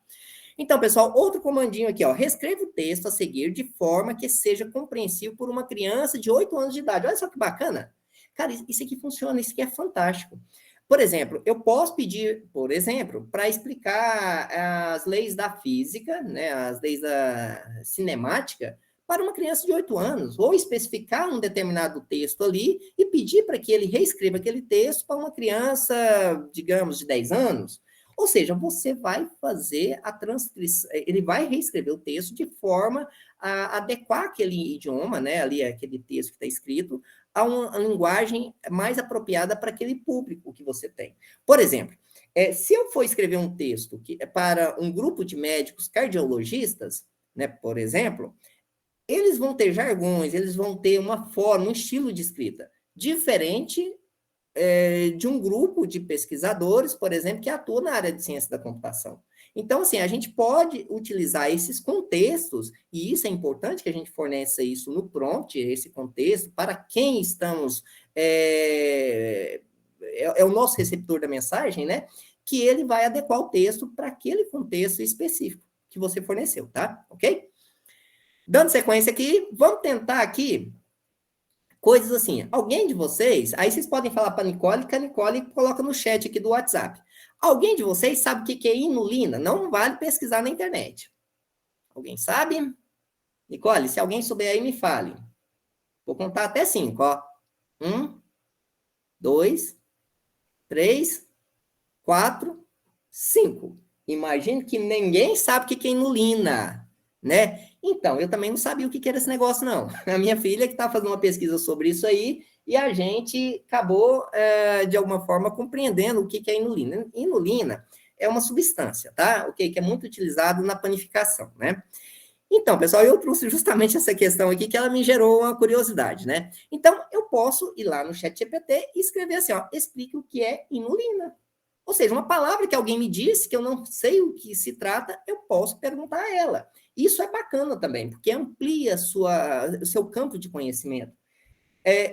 Então, pessoal, outro comandinho aqui, ó. Reescreva o texto a seguir de forma que seja compreensível por uma criança de 8 anos de idade. Olha só que bacana. Cara, isso aqui funciona, isso aqui é fantástico. Por exemplo, eu posso pedir, por exemplo, para explicar as leis da física, né, as leis da cinemática, para uma criança de 8 anos, ou especificar um determinado texto ali e pedir para que ele reescreva aquele texto para uma criança, digamos, de 10 anos. Ou seja, você vai fazer a transcrição, ele vai reescrever o texto de forma a adequar aquele idioma, né, ali aquele texto que está escrito, a uma linguagem mais apropriada para aquele público que você tem. Por exemplo, se eu for escrever um texto para um grupo de médicos cardiologistas, né, por exemplo, eles vão ter jargões, eles vão ter uma forma, um estilo de escrita diferente de um grupo de pesquisadores, por exemplo, que atua na área de ciência da computação. Então, assim, a gente pode utilizar esses contextos, e isso é importante que a gente forneça isso no prompt, esse contexto, para quem estamos... é o nosso receptor da mensagem, né? Que ele vai adequar o texto para aquele contexto específico que você forneceu, tá? Ok? Dando sequência aqui, vamos tentar aqui coisas assim. Alguém de vocês, aí vocês podem falar para a Nicole, que a Nicole coloca no chat aqui do WhatsApp. Alguém de vocês sabe o que é inulina? Não vale pesquisar na internet. Alguém sabe? Nicole, se alguém souber aí, me fale. Vou contar até 5, ó. 1, 2, 3, 4, 5. Imagino que ninguém sabe o que é inulina, né? Então, eu também não sabia o que era esse negócio, não. A minha filha que está fazendo uma pesquisa sobre isso aí, e a gente acabou, de alguma forma, compreendendo o que é inulina. Inulina é uma substância, tá? Ok? Que é muito utilizado na panificação, né? Então, pessoal, eu trouxe justamente essa questão aqui que ela me gerou uma curiosidade, né? Então, eu posso ir lá no ChatGPT e escrever assim, ó, explique o que é inulina. Ou seja, uma palavra que alguém me disse que eu não sei o que se trata, eu posso perguntar a ela. Isso é bacana também, porque amplia o seu campo de conhecimento.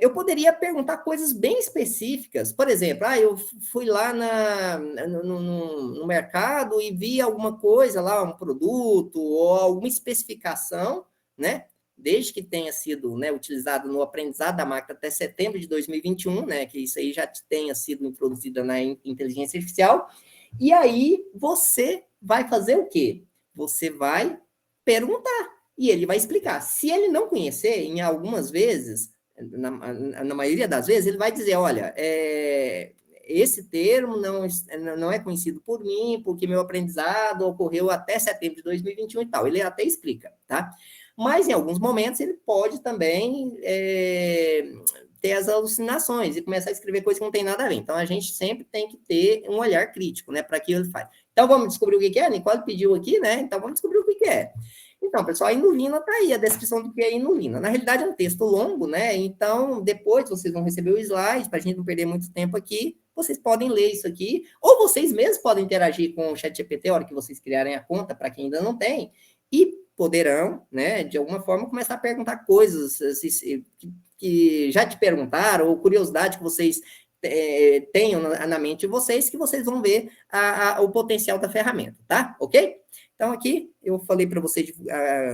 Eu poderia perguntar coisas bem específicas. Por exemplo, eu fui lá no mercado e vi alguma coisa lá, um produto ou alguma especificação, né? Desde que tenha sido, né, utilizado no aprendizado da máquina até setembro de 2021, né? Que isso aí já tenha sido introduzida na inteligência artificial. E aí você vai fazer o quê? Você vai perguntar e ele vai explicar. Se ele não conhecer, em algumas vezes na maioria das vezes, ele vai dizer, olha, esse termo não é conhecido por mim, porque meu aprendizado ocorreu até setembro de 2021 e tal. Ele até explica, tá? Mas, em alguns momentos, ele pode também ter as alucinações e começar a escrever coisas que não tem nada a ver. Então, a gente sempre tem que ter um olhar crítico, né, para aquilo que ele faz. Então, vamos descobrir o que é? A Nicole pediu aqui, né? Então, vamos descobrir o que é. Então, pessoal, a inulina está aí, a descrição do que é inulina. Na realidade, é um texto longo, né? Então, depois vocês vão receber o slide, para a gente não perder muito tempo aqui. Vocês podem ler isso aqui, ou vocês mesmos podem interagir com o ChatGPT, a hora que vocês criarem a conta, para quem ainda não tem, e poderão, né, de alguma forma, começar a perguntar coisas assim, que já te perguntaram, ou curiosidade que vocês tenham na mente de vocês, que vocês vão ver o potencial da ferramenta, tá? Ok? Então, aqui eu falei para vocês,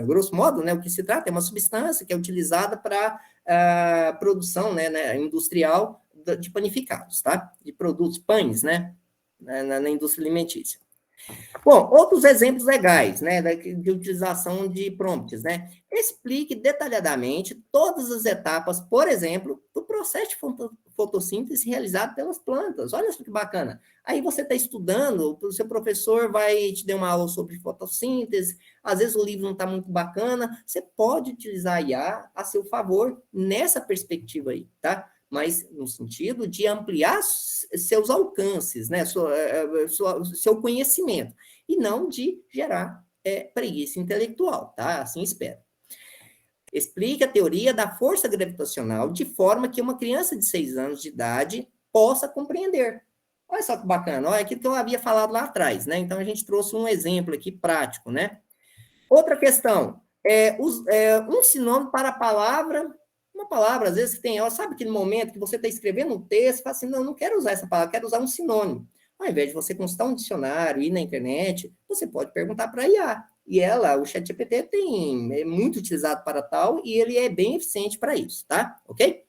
grosso modo, né, o que se trata é uma substância que é utilizada para produção, né, industrial de panificados, tá? De produtos, pães, né, na indústria alimentícia. Bom, outros exemplos legais, né, de utilização de prompts, né? Explique detalhadamente todas as etapas, por exemplo, do processo de fotossíntese realizado pelas plantas. Olha só que bacana. Aí você está estudando, o seu professor vai te dar uma aula sobre fotossíntese, às vezes o livro não está muito bacana, você pode utilizar a IA a seu favor nessa perspectiva aí, tá? Mas no sentido de ampliar seus alcances, né? Seu conhecimento, e não de gerar preguiça intelectual, tá? Assim espero. Explique a teoria da força gravitacional de forma que uma criança de 6 anos de idade possa compreender. Olha só que bacana, olha aquilo que eu havia falado lá atrás, né? Então a gente trouxe um exemplo aqui prático, né? Outra questão, um sinônimo para a palavra, uma palavra, às vezes tem, sabe aquele momento que você está escrevendo um texto e fala assim, não quero usar essa palavra, quero usar um sinônimo. Ao invés de você consultar um dicionário, ir na internet, você pode perguntar para a IA. E o ChatGPT é muito utilizado para tal, e ele é bem eficiente para isso, tá? Ok?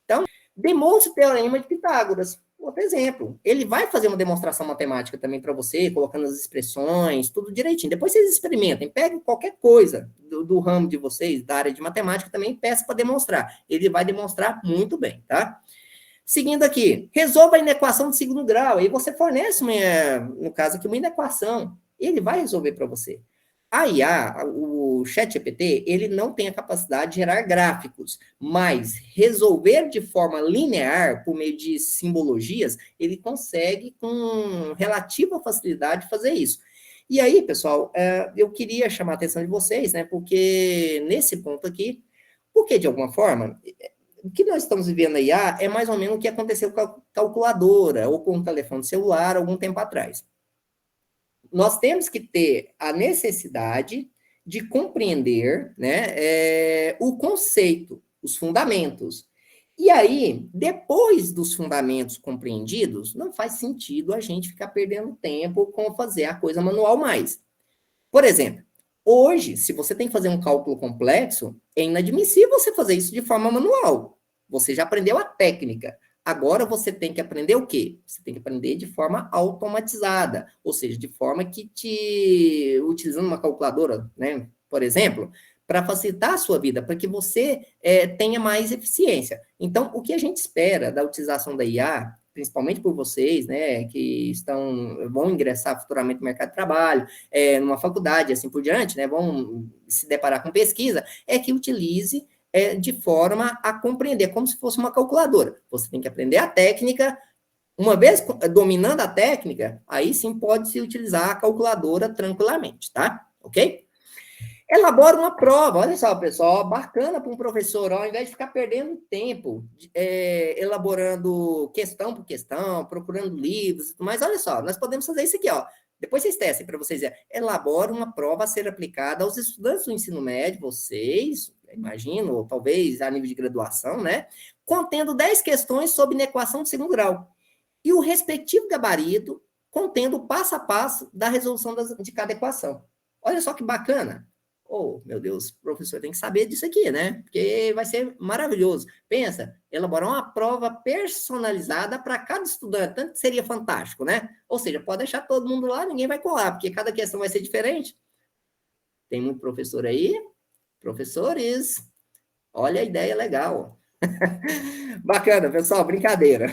Então, demonstre o teorema de Pitágoras. Outro exemplo. Ele vai fazer uma demonstração matemática também para você, colocando as expressões, tudo direitinho. Depois vocês experimentem, peguem qualquer coisa do ramo de vocês, da área de matemática, também peça para demonstrar. Ele vai demonstrar muito bem, tá? Seguindo aqui, resolva a inequação de segundo grau. Aí você fornece, no caso aqui, uma inequação. Ele vai resolver para você. A IA, o ChatGPT, ele não tem a capacidade de gerar gráficos, mas resolver de forma linear, por meio de simbologias, ele consegue com relativa facilidade fazer isso. E aí, pessoal, eu queria chamar a atenção de vocês, né, porque nesse ponto aqui, porque de alguma forma, o que nós estamos vivendo na IA é mais ou menos o que aconteceu com a calculadora ou com o telefone celular algum tempo atrás. Nós temos que ter a necessidade de compreender, né, o conceito, os fundamentos. E aí, depois dos fundamentos compreendidos, não faz sentido a gente ficar perdendo tempo com fazer a coisa manual mais. Por exemplo, hoje, se você tem que fazer um cálculo complexo, é inadmissível você fazer isso de forma manual. Você já aprendeu a técnica. Agora você tem que aprender o quê? Você tem que aprender de forma automatizada, ou seja, de forma que utilizando uma calculadora, né, por exemplo, para facilitar a sua vida, para que você tenha mais eficiência. Então, o que a gente espera da utilização da IA, principalmente por vocês, né, que vão ingressar futuramente no mercado de trabalho, numa faculdade, assim por diante, né, vão se deparar com pesquisa, é que utilize de forma a compreender, como se fosse uma calculadora. Você tem que aprender a técnica, Uma vez dominando a técnica, aí sim pode-se utilizar a calculadora tranquilamente, tá? Ok? Elabora uma prova. Olha só, pessoal, bacana para um professor, ó, ao invés de ficar perdendo tempo elaborando questão por questão, procurando livros, mas olha só, nós podemos fazer isso aqui, ó. Depois vocês testem para vocês verem. Elabora uma prova a ser aplicada aos estudantes do ensino médio, vocês, imagino, ou talvez a nível de graduação, né? Contendo 10 questões sobre inequação de segundo grau. E o respectivo gabarito contendo o passo a passo da resolução de cada equação. Olha só que bacana. Oh, meu Deus, o professor tem que saber disso aqui, né? Porque vai ser maravilhoso. Pensa, elaborar uma prova personalizada para cada estudante, tanto que seria fantástico, né? Ou seja, pode deixar todo mundo lá, ninguém vai colar, porque cada questão vai ser diferente. Tem muito professor aí? Professores, olha a ideia legal. Bacana, pessoal, brincadeira.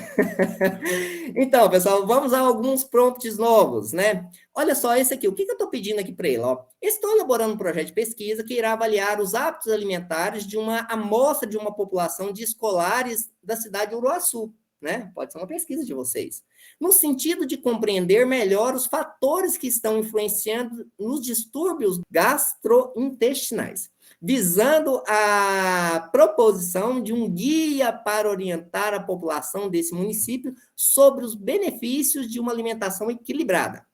Então, pessoal, vamos a alguns prompts novos, né? Olha só esse aqui, o que eu estou pedindo aqui para ele? Ó? Estou elaborando um projeto de pesquisa que irá avaliar os hábitos alimentares de uma amostra de uma população de escolares da cidade de Uruaçu, né? Pode ser uma pesquisa de vocês. No sentido de compreender melhor os fatores que estão influenciando nos distúrbios gastrointestinais, visando a proposição de um guia para orientar a população desse município sobre os benefícios de uma alimentação equilibrada.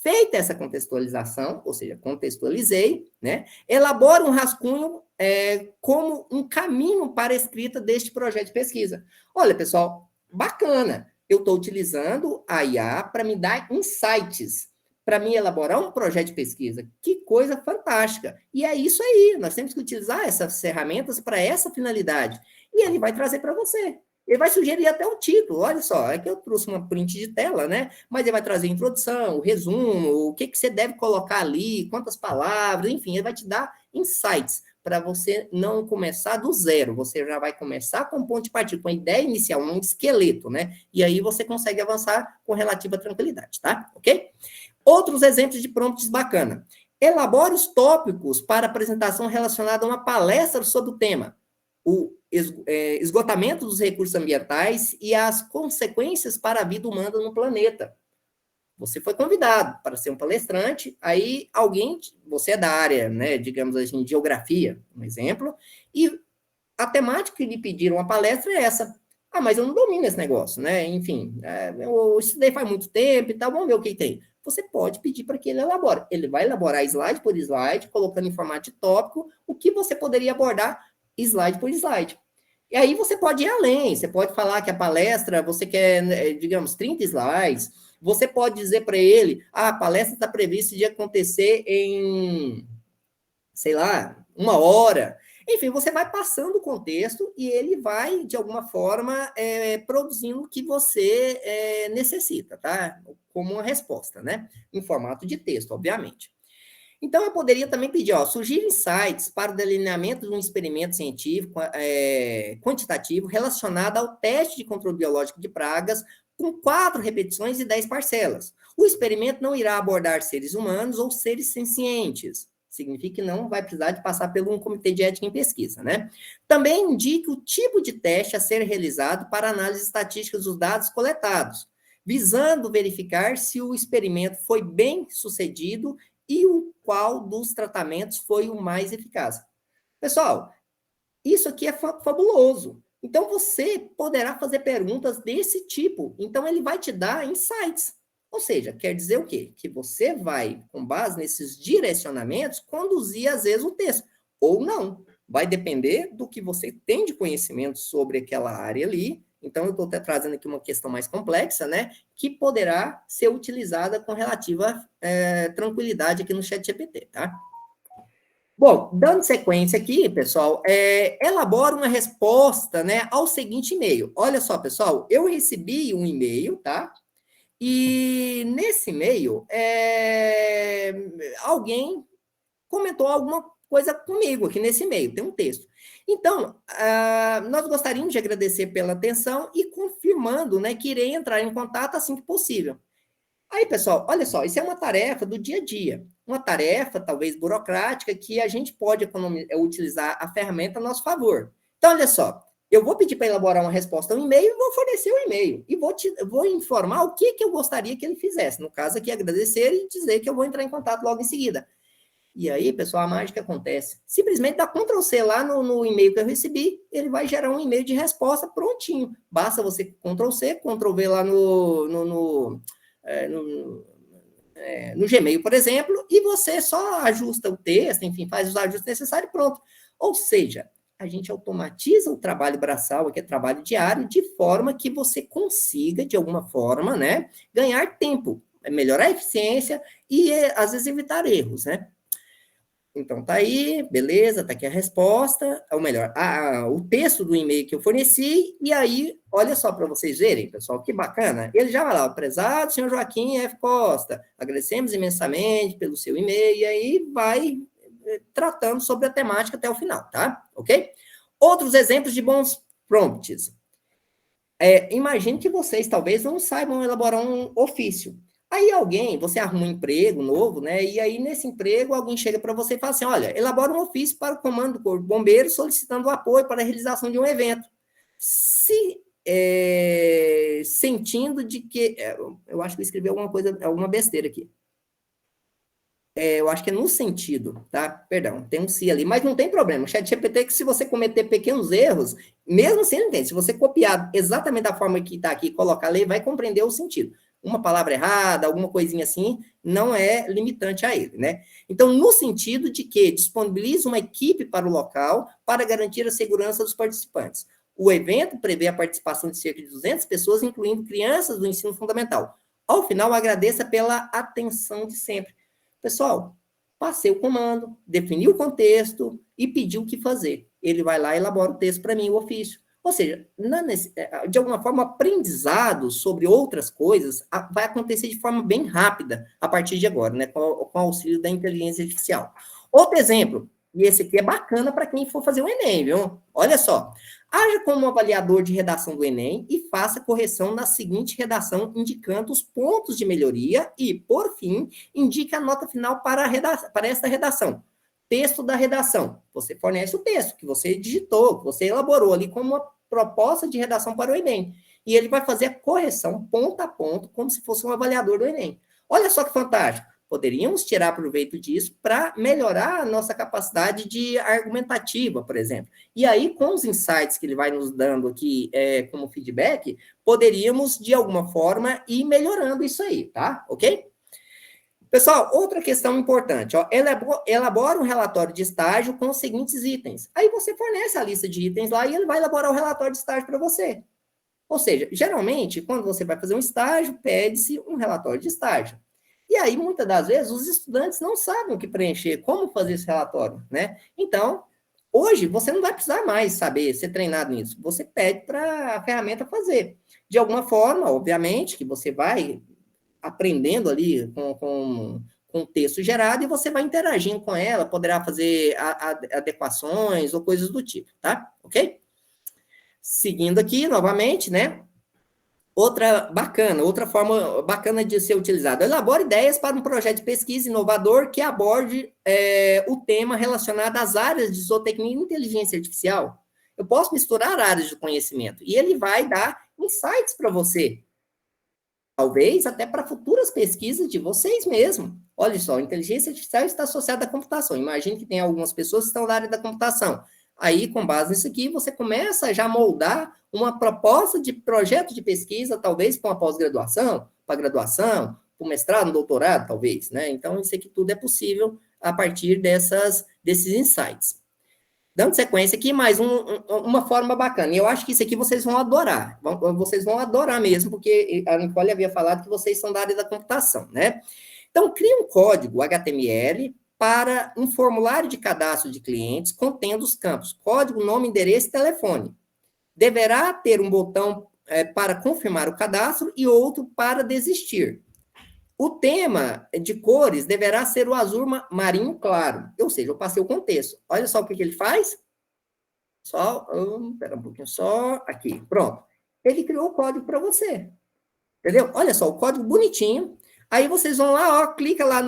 Feita essa contextualização, ou seja, contextualizei, né? Elabora um rascunho como um caminho para a escrita deste projeto de pesquisa. Olha, pessoal, bacana. Eu estou utilizando a IA para me dar insights, para me elaborar um projeto de pesquisa. Que coisa fantástica. E é isso aí, nós temos que utilizar essas ferramentas para essa finalidade. E ele vai trazer para você. Ele vai sugerir até o título, olha só, é que eu trouxe uma print de tela, né? Mas ele vai trazer a introdução, o resumo, o que você deve colocar ali, quantas palavras, enfim, ele vai te dar insights para você não começar do zero, você já vai começar com um ponto de partida, com a ideia inicial, um esqueleto, né? E aí você consegue avançar com relativa tranquilidade, tá? Ok? Outros exemplos de prompts bacana. Elabore os tópicos para apresentação relacionada a uma palestra sobre o tema. O esgotamento dos recursos ambientais e as consequências para a vida humana no planeta. Você foi convidado para ser um palestrante, aí alguém, você é da área, né, digamos assim, de geografia, um exemplo, e a temática que lhe pediram a palestra é essa. Ah, mas eu não domino esse negócio, né? Enfim, eu estudei faz muito tempo e tal, vamos ver o que tem. Você pode pedir para que ele elabore. Ele vai elaborar slide por slide, colocando em formato de tópico o que você poderia abordar slide por slide. E aí você pode ir além, você pode falar que a palestra, você quer, digamos, 30 slides, você pode dizer para ele, a palestra está prevista de acontecer em, sei lá, 1 hora. Enfim, você vai passando o contexto e ele vai, de alguma forma, produzindo o que você necessita, tá? Como uma resposta, né? Em formato de texto, obviamente. Então, eu poderia também pedir, ó, sugira insights para o delineamento de um experimento científico quantitativo relacionado ao teste de controle biológico de pragas com 4 repetições e 10 parcelas. O experimento não irá abordar seres humanos ou seres sencientes. Significa que não vai precisar de passar por um comitê de ética em pesquisa, né? Também indique o tipo de teste a ser realizado para análise estatística dos dados coletados, visando verificar se o experimento foi bem sucedido e o qual dos tratamentos foi o mais eficaz. Pessoal, isso aqui é fabuloso. Então, você poderá fazer perguntas desse tipo. Então, ele vai te dar insights. Ou seja, quer dizer o quê? Que você vai, com base nesses direcionamentos, conduzir, às vezes, o texto. Ou não. Vai depender do que você tem de conhecimento sobre aquela área ali. Então, eu estou até trazendo aqui uma questão mais complexa, né? Que poderá ser utilizada com relativa tranquilidade aqui no ChatGPT, tá? Bom, dando sequência aqui, pessoal, elabora uma resposta, né, ao seguinte e-mail. Olha só, pessoal, eu recebi um e-mail, tá? E nesse e-mail, alguém comentou alguma coisa comigo aqui nesse e-mail, tem um texto. Então, nós gostaríamos de agradecer pela atenção e confirmando, né, que irei entrar em contato assim que possível. Aí, pessoal, olha só, isso é uma tarefa do dia a dia, uma tarefa talvez burocrática que a gente pode utilizar a ferramenta a nosso favor. Então, olha só, Eu vou pedir para elaborar uma resposta ao e-mail e vou fornecer o e-mail. E vou informar o que eu gostaria que ele fizesse. No caso aqui, agradecer e dizer que eu vou entrar em contato logo em seguida. E aí, pessoal, a mágica acontece. Simplesmente dá Ctrl+C lá no e-mail que eu recebi, ele vai gerar um e-mail de resposta prontinho. Basta você Ctrl+C, Ctrl+V lá no Gmail, por exemplo, e você só ajusta o texto, enfim, faz os ajustes necessários e pronto. Ou seja, a gente automatiza o trabalho braçal, que é trabalho diário, de forma que você consiga, de alguma forma, né, ganhar tempo, melhorar a eficiência e, às vezes, evitar erros, né? Então, tá aí, beleza, tá aqui a resposta, ou melhor, o texto do e-mail que eu forneci, e aí, olha só para vocês verem, pessoal, que bacana. Ele já vai lá, prezado senhor Joaquim F. Costa, agradecemos imensamente pelo seu e-mail, e aí vai tratando sobre a temática até o final, tá? Ok? Outros exemplos de bons prompts. Imagine que vocês talvez não saibam elaborar um ofício. Aí você arruma um emprego novo, né? E aí nesse emprego alguém chega para você e fala assim, olha, elabora um ofício para o comando do Corpo de Bombeiros solicitando apoio para a realização de um evento. Sentindo de que... eu acho que eu escrevi alguma coisa, alguma besteira aqui. Eu acho que é no sentido, tá? Perdão, tem um se ali, mas não tem problema. O ChatGPT, que se você cometer pequenos erros, mesmo assim ele entende. Se você copiar exatamente da forma que está aqui e colocar ali, vai compreender o sentido. Uma palavra errada, alguma coisinha assim, não é limitante a ele, né? Então, no sentido de que disponibiliza uma equipe para o local para garantir a segurança dos participantes. O evento prevê a participação de cerca de 200 pessoas, incluindo crianças do ensino fundamental. Ao final, agradeça pela atenção de sempre. Pessoal, passei o comando, defini o contexto e pedi o que fazer. Ele vai lá e elabora o texto para mim, o ofício. Ou seja, de alguma forma, o aprendizado sobre outras coisas vai acontecer de forma bem rápida a partir de agora, né? Com o auxílio da inteligência artificial. Outro exemplo, e esse aqui é bacana para quem for fazer o Enem, viu? Olha só. Haja como avaliador de redação do Enem e faça correção na seguinte redação, indicando os pontos de melhoria e, por fim, indique a nota final para esta redação. Texto da redação. Você fornece o texto que você digitou, que você elaborou ali como uma proposta de redação para o Enem. E ele vai fazer a correção ponto a ponto, como se fosse um avaliador do Enem. Olha só que fantástico. Poderíamos tirar proveito disso para melhorar a nossa capacidade de argumentativa, por exemplo. E aí, com os insights que ele vai nos dando aqui como feedback, poderíamos, de alguma forma, ir melhorando isso aí, tá? Ok? Pessoal, outra questão importante, ó, elabora um relatório de estágio com os seguintes itens. Aí você fornece a lista de itens lá e ele vai elaborar o relatório de estágio para você. Ou seja, geralmente, quando você vai fazer um estágio, pede-se um relatório de estágio. E aí, muitas das vezes, os estudantes não sabem o que preencher, como fazer esse relatório, né? Então, hoje, você não vai precisar mais saber, ser treinado nisso. Você pede para a ferramenta fazer. De alguma forma, obviamente, que você vai aprendendo ali com o texto gerado e você vai interagindo com ela, poderá fazer adequações ou coisas do tipo, tá? Ok? Seguindo aqui, novamente, né? Outra forma bacana de ser utilizado. Elabore ideias para um projeto de pesquisa inovador que aborde o tema relacionado às áreas de zootecnia e inteligência artificial. Eu posso misturar áreas de conhecimento e ele vai dar insights para você. Talvez até para futuras pesquisas de vocês mesmos. Olha só, a inteligência artificial está associada à computação. Imagine que tem algumas pessoas que estão na área da computação. Aí, com base nisso aqui, você começa a já moldar uma proposta de projeto de pesquisa, talvez para uma pós-graduação, para graduação, para um mestrado, um doutorado, talvez, né? Então, isso aqui tudo é possível a partir desses insights. Dando sequência aqui, mais uma forma bacana. E eu acho que isso aqui vocês vão adorar. Vocês vão adorar mesmo, porque a Nicole havia falado que vocês são da área da computação, né? Então, cria um código HTML para um formulário de cadastro de clientes contendo os campos código, nome, endereço e telefone. Deverá ter um botão para confirmar o cadastro e outro para desistir. O tema de cores deverá ser o azul marinho claro. Ou seja, eu passei o contexto. Olha só o que ele faz. Espera um pouquinho só. Aqui, pronto. Ele criou o código para você. Entendeu? Olha só, o código bonitinho. Aí vocês vão lá, ó, clica lá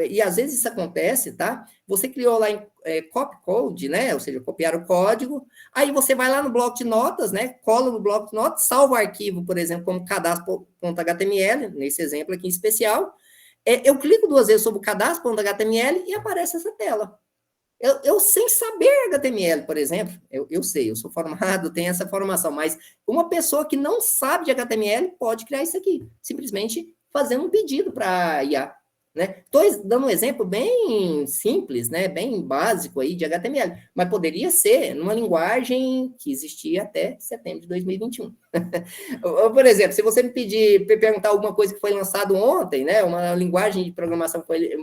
e às vezes isso acontece, tá? Você criou lá em copy code, né? Ou seja, copiar o código. Aí você vai lá no bloco de notas, né? Cola no bloco de notas, salva o arquivo, por exemplo, como cadastro.html, nesse exemplo aqui em especial. Eu clico duas vezes sobre o cadastro.html e aparece essa tela. Eu sem saber HTML, por exemplo, eu sei, eu sou formado, tenho essa formação, mas uma pessoa que não sabe de HTML pode criar isso aqui, simplesmente fazendo um pedido para a IA. Né? Estou dando um exemplo bem simples, né? Bem básico aí de HTML, mas poderia ser numa linguagem que existia até setembro de 2021. Por exemplo, se você me perguntar alguma coisa que foi lançado ontem, né, uma linguagem de programação que foi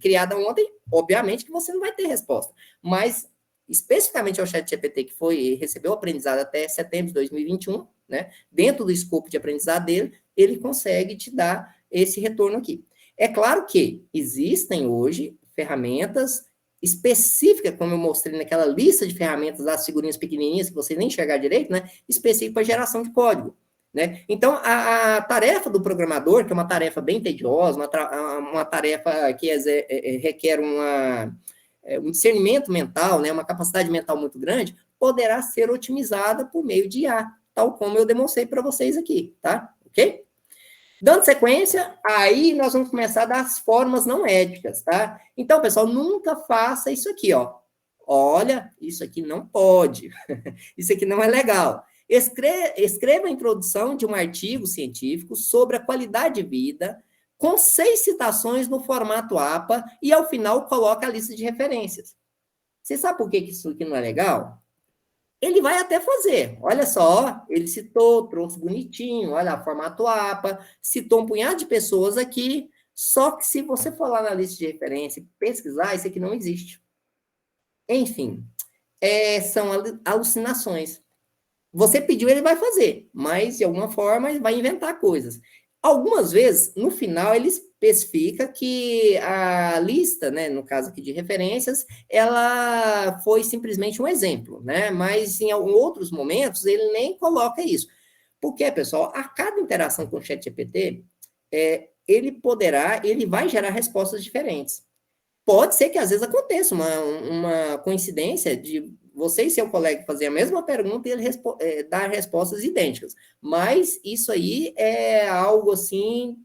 criada ontem, obviamente que você não vai ter resposta. Mas, especificamente ao ChatGPT, que recebeu o aprendizado até setembro de 2021, né, dentro do escopo de aprendizado dele, ele consegue te dar esse retorno aqui. É claro que existem hoje ferramentas específica, como eu mostrei naquela lista de ferramentas das figurinhas pequenininhas, que você nem enxergar direito, né? Específica para geração de código. Né? Então, a tarefa do programador, que é uma tarefa bem tediosa, uma tarefa que requer um discernimento mental, né? Uma capacidade mental muito grande, poderá ser otimizada por meio de IA, tal como eu demonstrei para vocês aqui, tá? Ok? Dando sequência, aí nós vamos começar das formas não éticas, tá? Então, pessoal, nunca faça isso aqui, ó. Olha, isso aqui não pode. Isso aqui não é legal. Escreva a introdução de um artigo científico sobre a qualidade de vida, com 6 citações no formato APA, e ao final coloca a lista de referências. Você sabe por que isso aqui não é legal? Ele vai até fazer. Olha só, ele citou, trouxe bonitinho, olha, formato APA, citou um punhado de pessoas aqui, só que se você for lá na lista de referência e pesquisar, isso aqui não existe. Enfim, são alucinações. Você pediu, ele vai fazer, mas de alguma forma ele vai inventar coisas. Algumas vezes, no final, ele especifica que a lista, né, no caso aqui de referências, ela foi simplesmente um exemplo, né? Mas em outros momentos ele nem coloca isso. Porque, pessoal, a cada interação com o ChatGPT, ele vai gerar respostas diferentes. Pode ser que às vezes aconteça uma coincidência de você e seu colega fazer a mesma pergunta e ele dar respostas idênticas. Mas isso aí é algo assim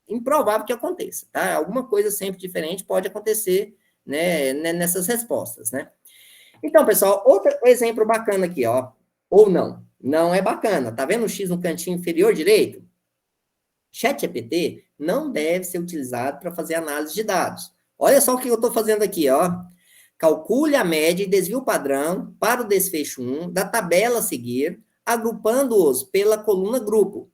improvável que aconteça, tá? Alguma coisa sempre diferente pode acontecer, né, nessas respostas, né? Então, pessoal, outro exemplo bacana aqui, ó. Ou não, não é bacana. Tá vendo o X no cantinho inferior direito? ChatGPT não deve ser utilizado para fazer análise de dados. Olha só o que eu estou fazendo aqui, ó. Calcule a média e desvio padrão para o desfecho 1 da tabela a seguir, agrupando-os pela coluna grupo.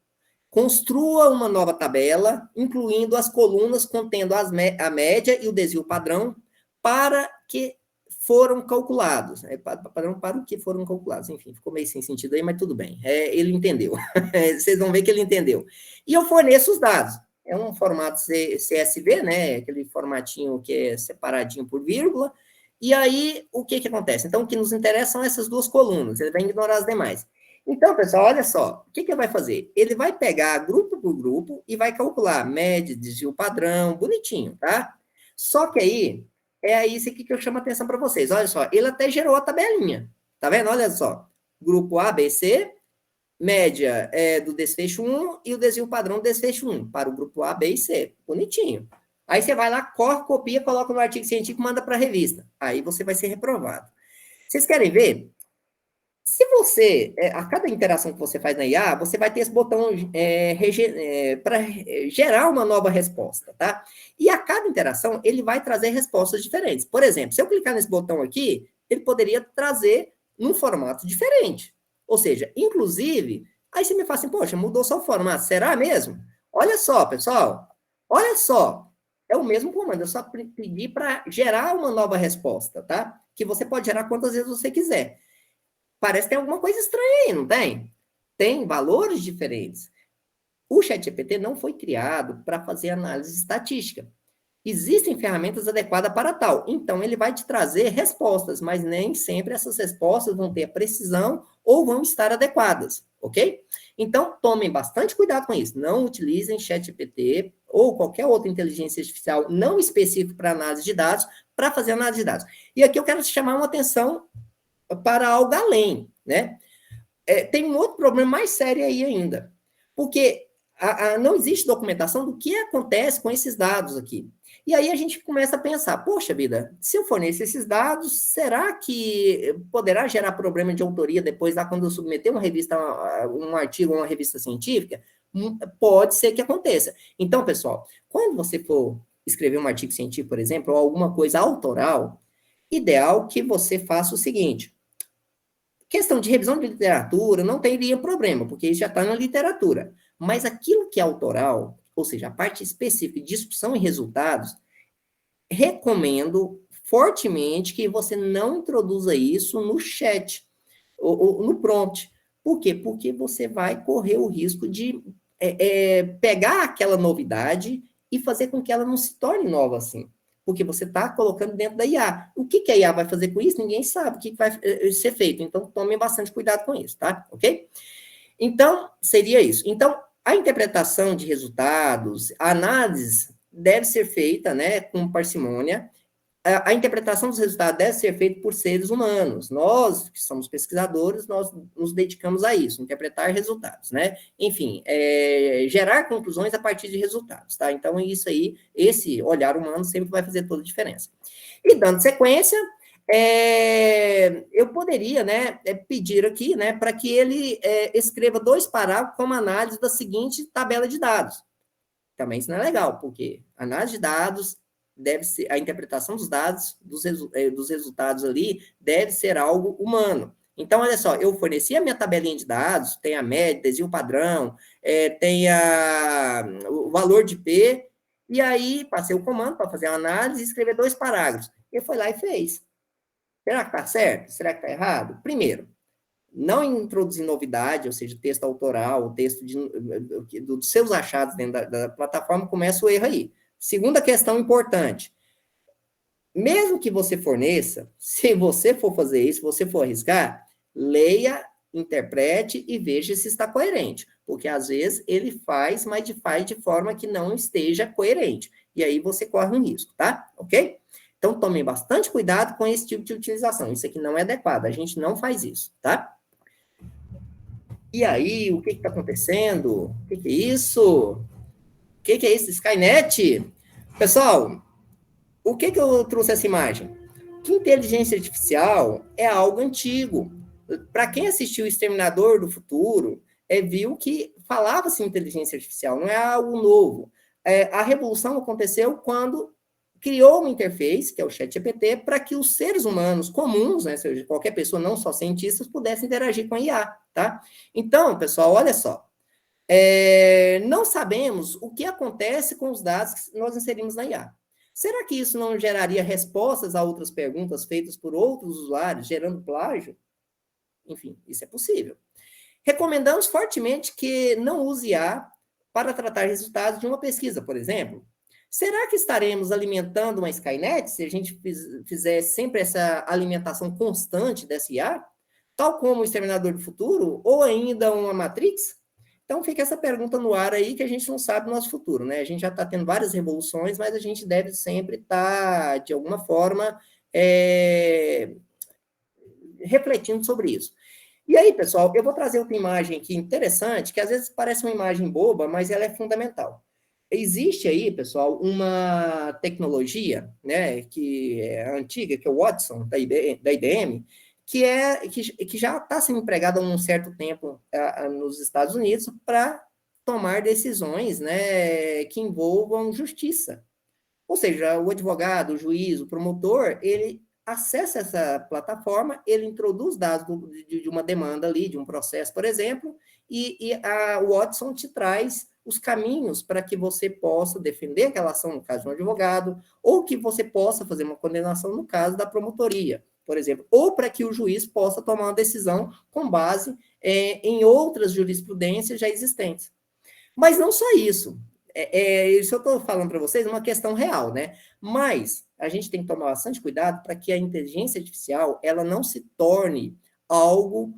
Construa uma nova tabela, incluindo as colunas contendo a média e o desvio padrão para que foram calculados. Padrão para o que foram calculados. Enfim, ficou meio sem sentido aí, mas tudo bem. Ele entendeu. Vocês vão ver que ele entendeu. E eu forneço os dados. É um formato CSV, né? Aquele formatinho que é separadinho por vírgula. E aí, o que acontece? Então, o que nos interessa são essas duas colunas. Ele vai ignorar as demais. Então, pessoal, olha só. O que ele vai fazer? Ele vai pegar grupo por grupo e vai calcular média, desvio padrão, bonitinho, tá? Só que aí, isso aqui que eu chamo a atenção para vocês. Olha só, ele até gerou a tabelinha. Tá vendo? Olha só. Grupo A, B, C, média do desfecho 1 e o desvio padrão do desfecho 1 para o grupo A, B e C. Bonitinho. Aí você vai lá, corre, copia, coloca no artigo científico e manda para a revista. Aí você vai ser reprovado. Vocês querem ver? Se você, a cada interação que você faz na IA, você vai ter esse botão para gerar uma nova resposta, tá? E a cada interação, ele vai trazer respostas diferentes. Por exemplo, se eu clicar nesse botão aqui, ele poderia trazer num formato diferente. Ou seja, inclusive, aí você me fala assim, poxa, mudou só o formato, será mesmo? Olha só, pessoal, olha só, é o mesmo comando, eu só pedir para gerar uma nova resposta, tá? Que você pode gerar quantas vezes você quiser. Parece que tem alguma coisa estranha aí, não tem? Tem valores diferentes. O ChatGPT não foi criado para fazer análise estatística. Existem ferramentas adequadas para tal. Então, ele vai te trazer respostas, mas nem sempre essas respostas vão ter precisão ou vão estar adequadas, ok? Então, tomem bastante cuidado com isso. Não utilizem ChatGPT ou qualquer outra inteligência artificial não específica para análise de dados para fazer análise de dados. E aqui eu quero chamar uma atenção para algo além, né? Tem um outro problema mais sério aí ainda, porque não existe documentação do que acontece com esses dados aqui. E aí a gente começa a pensar, poxa vida, se eu fornecer esses dados, será que poderá gerar problema de autoria depois, lá quando eu submeter uma revista, um artigo, uma revista científica? Pode ser que aconteça. Então, pessoal, quando você for escrever um artigo científico, por exemplo, ou alguma coisa autoral, ideal que você faça o seguinte: questão de revisão de literatura não teria problema, porque isso já está na literatura. Mas aquilo que é autoral, ou seja, a parte específica de discussão e resultados, recomendo fortemente que você não introduza isso no chat, ou no prompt. Por quê? Porque você vai correr o risco de pegar aquela novidade e fazer com que ela não se torne nova assim. Porque você está colocando dentro da IA. O que a IA vai fazer com isso? Ninguém sabe o que vai ser feito. Então, tomem bastante cuidado com isso, tá? Ok? Então, seria isso. Então, a interpretação de resultados, a análise deve ser feita, né, com parcimônia. A interpretação dos resultados deve ser feita por seres humanos. Nós, que somos pesquisadores, nós nos dedicamos a isso, interpretar resultados, né? Enfim, gerar conclusões a partir de resultados, tá? Então, isso aí, esse olhar humano sempre vai fazer toda a diferença. E dando sequência, eu poderia, né, pedir aqui, né, para que ele escreva 2 parágrafos como análise da seguinte tabela de dados. Também isso não é legal, porque análise de dados deve ser, a interpretação dos dados, dos resultados ali, deve ser algo humano. Então, olha só, eu forneci a minha tabelinha de dados, tem a média, desvio padrão, tem o valor de P, e aí passei o comando para fazer a análise e escrever 2 parágrafos. Ele foi lá e fez. Será que está certo? Será que está errado? Primeiro, não introduzir novidade, ou seja, texto autoral, texto dos seus achados dentro da plataforma, começa o erro aí. Segunda questão importante, mesmo que você forneça, se você for fazer isso, se você for arriscar, leia, interprete e veja se está coerente, porque às vezes ele faz, mas faz de forma que não esteja coerente, e aí você corre um risco, tá? Ok? Então, tomem bastante cuidado com esse tipo de utilização, isso aqui não é adequado, a gente não faz isso, tá? E aí, o que está acontecendo? O que é isso? O que é isso? Skynet? Pessoal, o que eu trouxe essa imagem? Que inteligência artificial é algo antigo. Para quem assistiu o Exterminador do Futuro, viu que falava-se em inteligência artificial, não é algo novo. A revolução aconteceu quando criou uma interface, que é o ChatGPT, para que os seres humanos comuns, né, ou seja, qualquer pessoa, não só cientistas, pudessem interagir com a IA, tá? Então, pessoal, olha só. Não sabemos o que acontece com os dados que nós inserimos na IA. Será que isso não geraria respostas a outras perguntas feitas por outros usuários, gerando plágio? Enfim, isso é possível. Recomendamos fortemente que não use IA para tratar resultados de uma pesquisa, por exemplo. Será que estaremos alimentando uma Skynet se a gente fizer sempre essa alimentação constante dessa IA? Tal como o Exterminador do Futuro? Ou ainda uma Matrix? Então, fica essa pergunta no ar aí que a gente não sabe o nosso futuro, né? A gente já está tendo várias revoluções, mas a gente deve sempre estar, de alguma forma, refletindo sobre isso. E aí, pessoal, eu vou trazer outra imagem aqui interessante, que às vezes parece uma imagem boba, mas ela é fundamental. Existe aí, pessoal, uma tecnologia, né, que é antiga, que é o Watson, da IBM, que já está sendo empregada há um certo tempo nos Estados Unidos para tomar decisões, né, que envolvam justiça. Ou seja, o advogado, o juiz, o promotor, ele acessa essa plataforma, ele introduz dados de uma demanda ali, de um processo, por exemplo, e o Watson te traz os caminhos para que você possa defender aquela ação no caso de um advogado, ou que você possa fazer uma condenação no caso da promotoria, por exemplo, ou para que o juiz possa tomar uma decisão com base em outras jurisprudências já existentes. Mas não só isso. Isso eu estou falando para vocês, é uma questão real, né? Mas a gente tem que tomar bastante cuidado para que a inteligência artificial ela não se torne algo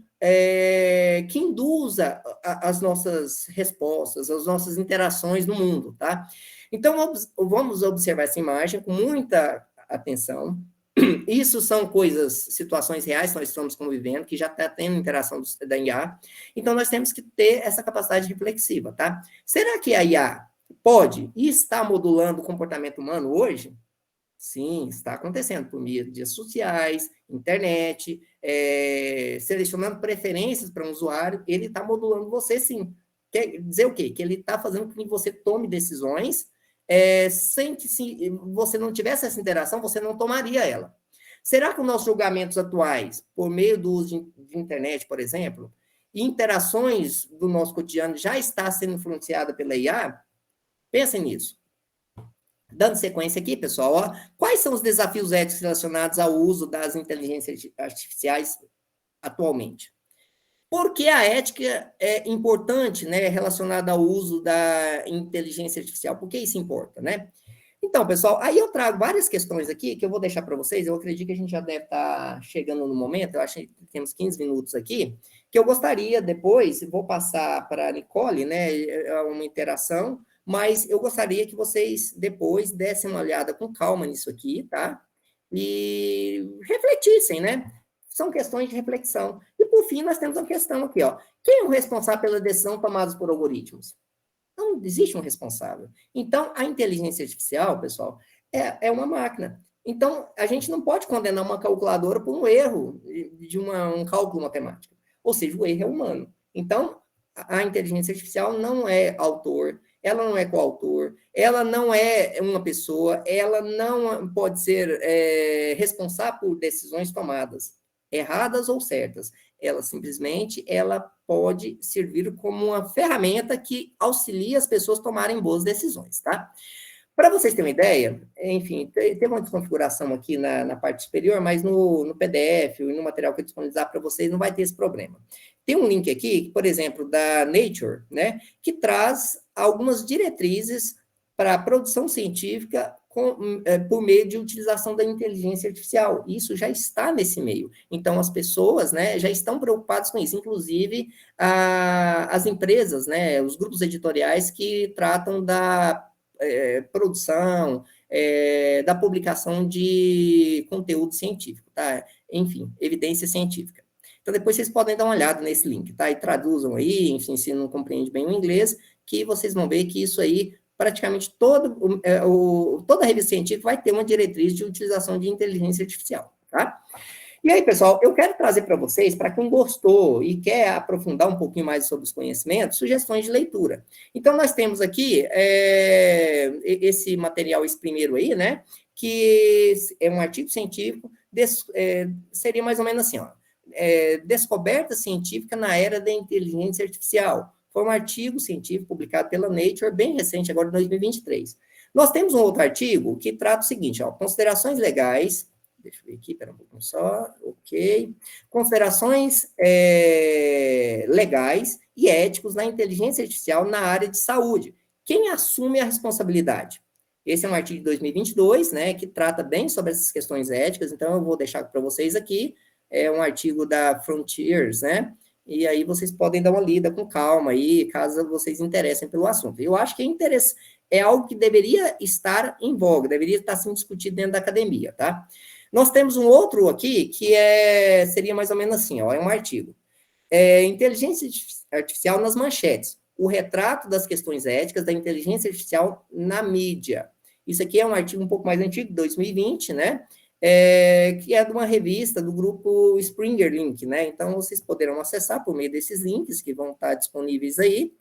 que induza as nossas respostas, as nossas interações no mundo, tá? Então, vamos observar essa imagem com muita atenção. Isso são coisas, situações reais que nós estamos convivendo, que já está tendo interação da IA. Então, nós temos que ter essa capacidade reflexiva, tá? Será que a IA pode e está modulando o comportamento humano hoje? Sim, está acontecendo por mídias sociais, internet, selecionando preferências para um usuário, ele está modulando você, sim. Quer dizer o quê? Que ele está fazendo com que você tome decisões sem que, se você não tivesse essa interação, você não tomaria ela. Será que os nossos julgamentos atuais, por meio do uso de internet, por exemplo, e interações do nosso cotidiano já está sendo influenciada pela IA? Pensem nisso. Dando sequência aqui, pessoal, ó, quais são os desafios éticos relacionados ao uso das inteligências artificiais atualmente? Por que a ética é importante, né, relacionada ao uso da inteligência artificial? Por que isso importa, né? Então, pessoal, aí eu trago várias questões aqui que eu vou deixar para vocês. Eu acredito que a gente já deve estar chegando no momento, eu acho que temos 15 minutos aqui, que eu gostaria depois, vou passar para a Nicole, né, uma interação, mas eu gostaria que vocês depois dessem uma olhada com calma nisso aqui, tá? E refletissem, né? São questões de reflexão. E, por fim, nós temos uma questão aqui, ó. Quem é o responsável pela decisão tomada por algoritmos? Não existe um responsável. Então, a inteligência artificial, pessoal, é uma máquina. Então, a gente não pode condenar uma calculadora por um erro de um cálculo matemático. Ou seja, o erro é humano. Então, a inteligência artificial não é autor, ela não é coautor, ela não é uma pessoa, ela não pode ser responsável por decisões tomadas, erradas ou certas. Ela pode servir como uma ferramenta que auxilia as pessoas a tomarem boas decisões, tá? Para vocês terem uma ideia, enfim, tem uma desconfiguração aqui na parte superior, mas no PDF e no material que eu disponibilizar para vocês não vai ter esse problema. Tem um link aqui, por exemplo, da Nature, né, que traz algumas diretrizes para a produção científica por meio de utilização da inteligência artificial. Isso já está nesse meio. Então, as pessoas, né, já estão preocupadas com isso. Inclusive, as empresas, né, os grupos editoriais que tratam da produção, da publicação de conteúdo científico, tá? Enfim, evidência científica. Então, depois vocês podem dar uma olhada nesse link, tá? E traduzam aí, enfim, se não compreende bem o inglês, que vocês vão ver que isso aí, praticamente toda a revista científica vai ter uma diretriz de utilização de inteligência artificial, tá? E aí, pessoal, eu quero trazer para vocês, para quem gostou e quer aprofundar um pouquinho mais sobre os conhecimentos, sugestões de leitura. Então, nós temos aqui esse material, esse primeiro aí, né, que é um artigo científico, seria mais ou menos assim, ó, Descoberta Científica na Era da Inteligência Artificial. Foi um artigo científico publicado pela Nature, bem recente, agora em 2023. Nós temos um outro artigo que trata o seguinte, ó, considerações legais. Deixa eu ver aqui, pera um pouquinho só. Ok. Considerações legais e éticos na inteligência artificial na área de saúde. Quem assume a responsabilidade? Esse é um artigo de 2022, né, que trata bem sobre essas questões éticas, então eu vou deixar para vocês aqui. É um artigo da Frontiers, né? E aí vocês podem dar uma lida com calma aí, caso vocês interessem pelo assunto. Eu acho que é algo que deveria estar em voga, deveria estar sendo discutido dentro da academia, tá? Nós temos um outro aqui que seria mais ou menos assim, ó, é um artigo. Inteligência artificial nas manchetes. O retrato das questões éticas da inteligência artificial na mídia. Isso aqui é um artigo um pouco mais antigo, 2020, né? Que é de uma revista do grupo Springer Link, né? Então, vocês poderão acessar por meio desses links que vão estar disponíveis aí.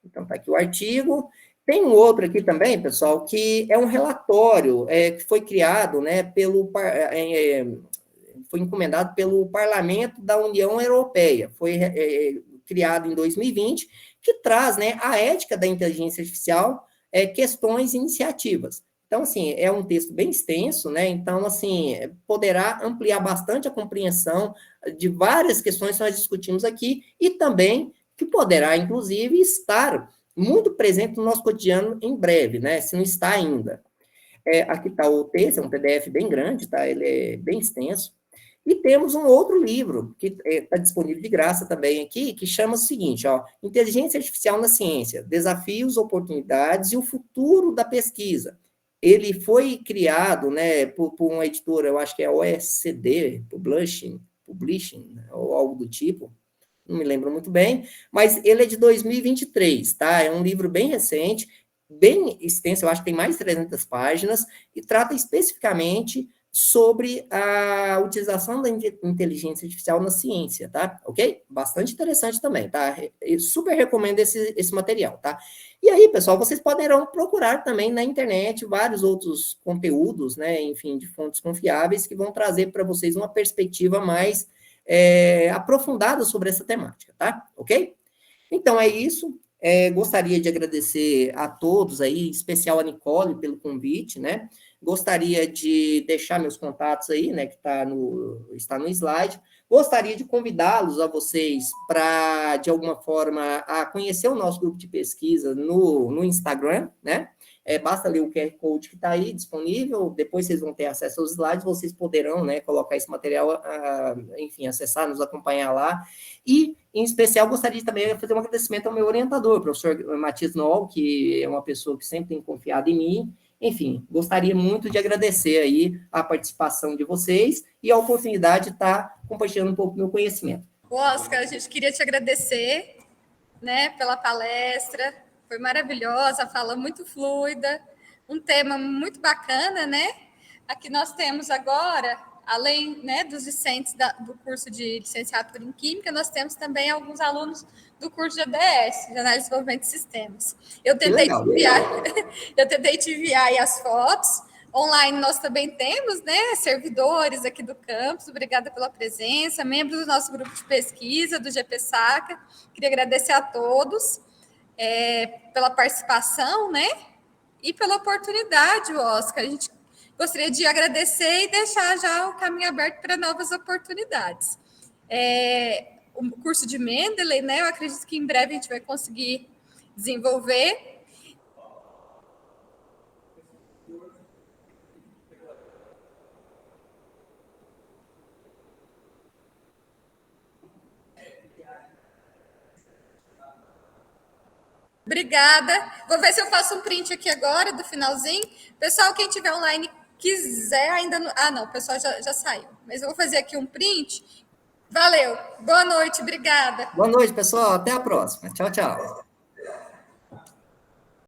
Então, está aqui o artigo. Tem um outro aqui também, pessoal, que é um relatório que foi criado, né, foi encomendado pelo Parlamento da União Europeia. Foi criado em 2020, que traz, né, a ética da inteligência artificial, questões e iniciativas. Então, assim, é um texto bem extenso, né? Então, assim, poderá ampliar bastante a compreensão de várias questões que nós discutimos aqui e também que poderá, inclusive, estar muito presente no nosso cotidiano em breve, né? Se não está ainda. Aqui está o texto, é um PDF bem grande, tá? Ele é bem extenso. E temos um outro livro, que está disponível de graça também aqui, que chama o seguinte, ó, Inteligência Artificial na Ciência, Desafios, Oportunidades e o Futuro da Pesquisa. Ele foi criado, né, por uma editora, eu acho que é a OECD, Publishing, ou algo do tipo, não me lembro muito bem, mas ele é de 2023, tá? É um livro bem recente, bem extenso, eu acho que tem mais de 300 páginas, e trata especificamente sobre a utilização da inteligência artificial na ciência, tá? Ok? Bastante interessante também, tá? Eu super recomendo esse material, tá? E aí, pessoal, vocês poderão procurar também na internet vários outros conteúdos, né? Enfim, de fontes confiáveis que vão trazer para vocês uma perspectiva mais aprofundada sobre essa temática, tá? Ok? Então é isso. Gostaria de agradecer a todos aí, em especial a Nicole pelo convite, né? Gostaria de deixar meus contatos aí, né? Que está no slide. Gostaria de convidá-los a vocês para, de alguma forma, a conhecer o nosso grupo de pesquisa no Instagram, né? Basta ler o QR Code que está aí disponível, depois vocês vão ter acesso aos slides, vocês poderão, né, colocar esse material, enfim, acessar, nos acompanhar lá. E, em especial, gostaria também de fazer um agradecimento ao meu orientador, o professor Matias Noll, que é uma pessoa que sempre tem confiado em mim. Enfim, gostaria muito de agradecer aí a participação de vocês e a oportunidade de estar compartilhando um pouco do meu conhecimento. Oscar, a gente queria te agradecer, né, pela palestra, foi maravilhosa, a fala muito fluida, um tema muito bacana, né? Aqui nós temos agora, além, né, dos discentes do curso de licenciatura em Química, nós temos também alguns alunos do curso de ADS, de Análise e Desenvolvimento de Sistemas. Eu tentei te enviar aí as fotos. Online nós também temos, né, servidores aqui do campus, obrigada pela presença, membros do nosso grupo de pesquisa, do GP Saca, queria agradecer a todos pela participação, né, e pela oportunidade, Oscar. A gente gostaria de agradecer e deixar já o caminho aberto para novas oportunidades. O curso de Mendeley, né, eu acredito que em breve a gente vai conseguir desenvolver. Obrigada. Vou ver se eu faço um print aqui agora, do finalzinho. Pessoal, quem tiver online quiser, ainda não... não, o pessoal já saiu. Mas eu vou fazer aqui um print. Valeu. Boa noite, obrigada. Boa noite, pessoal. Até a próxima. Tchau, tchau.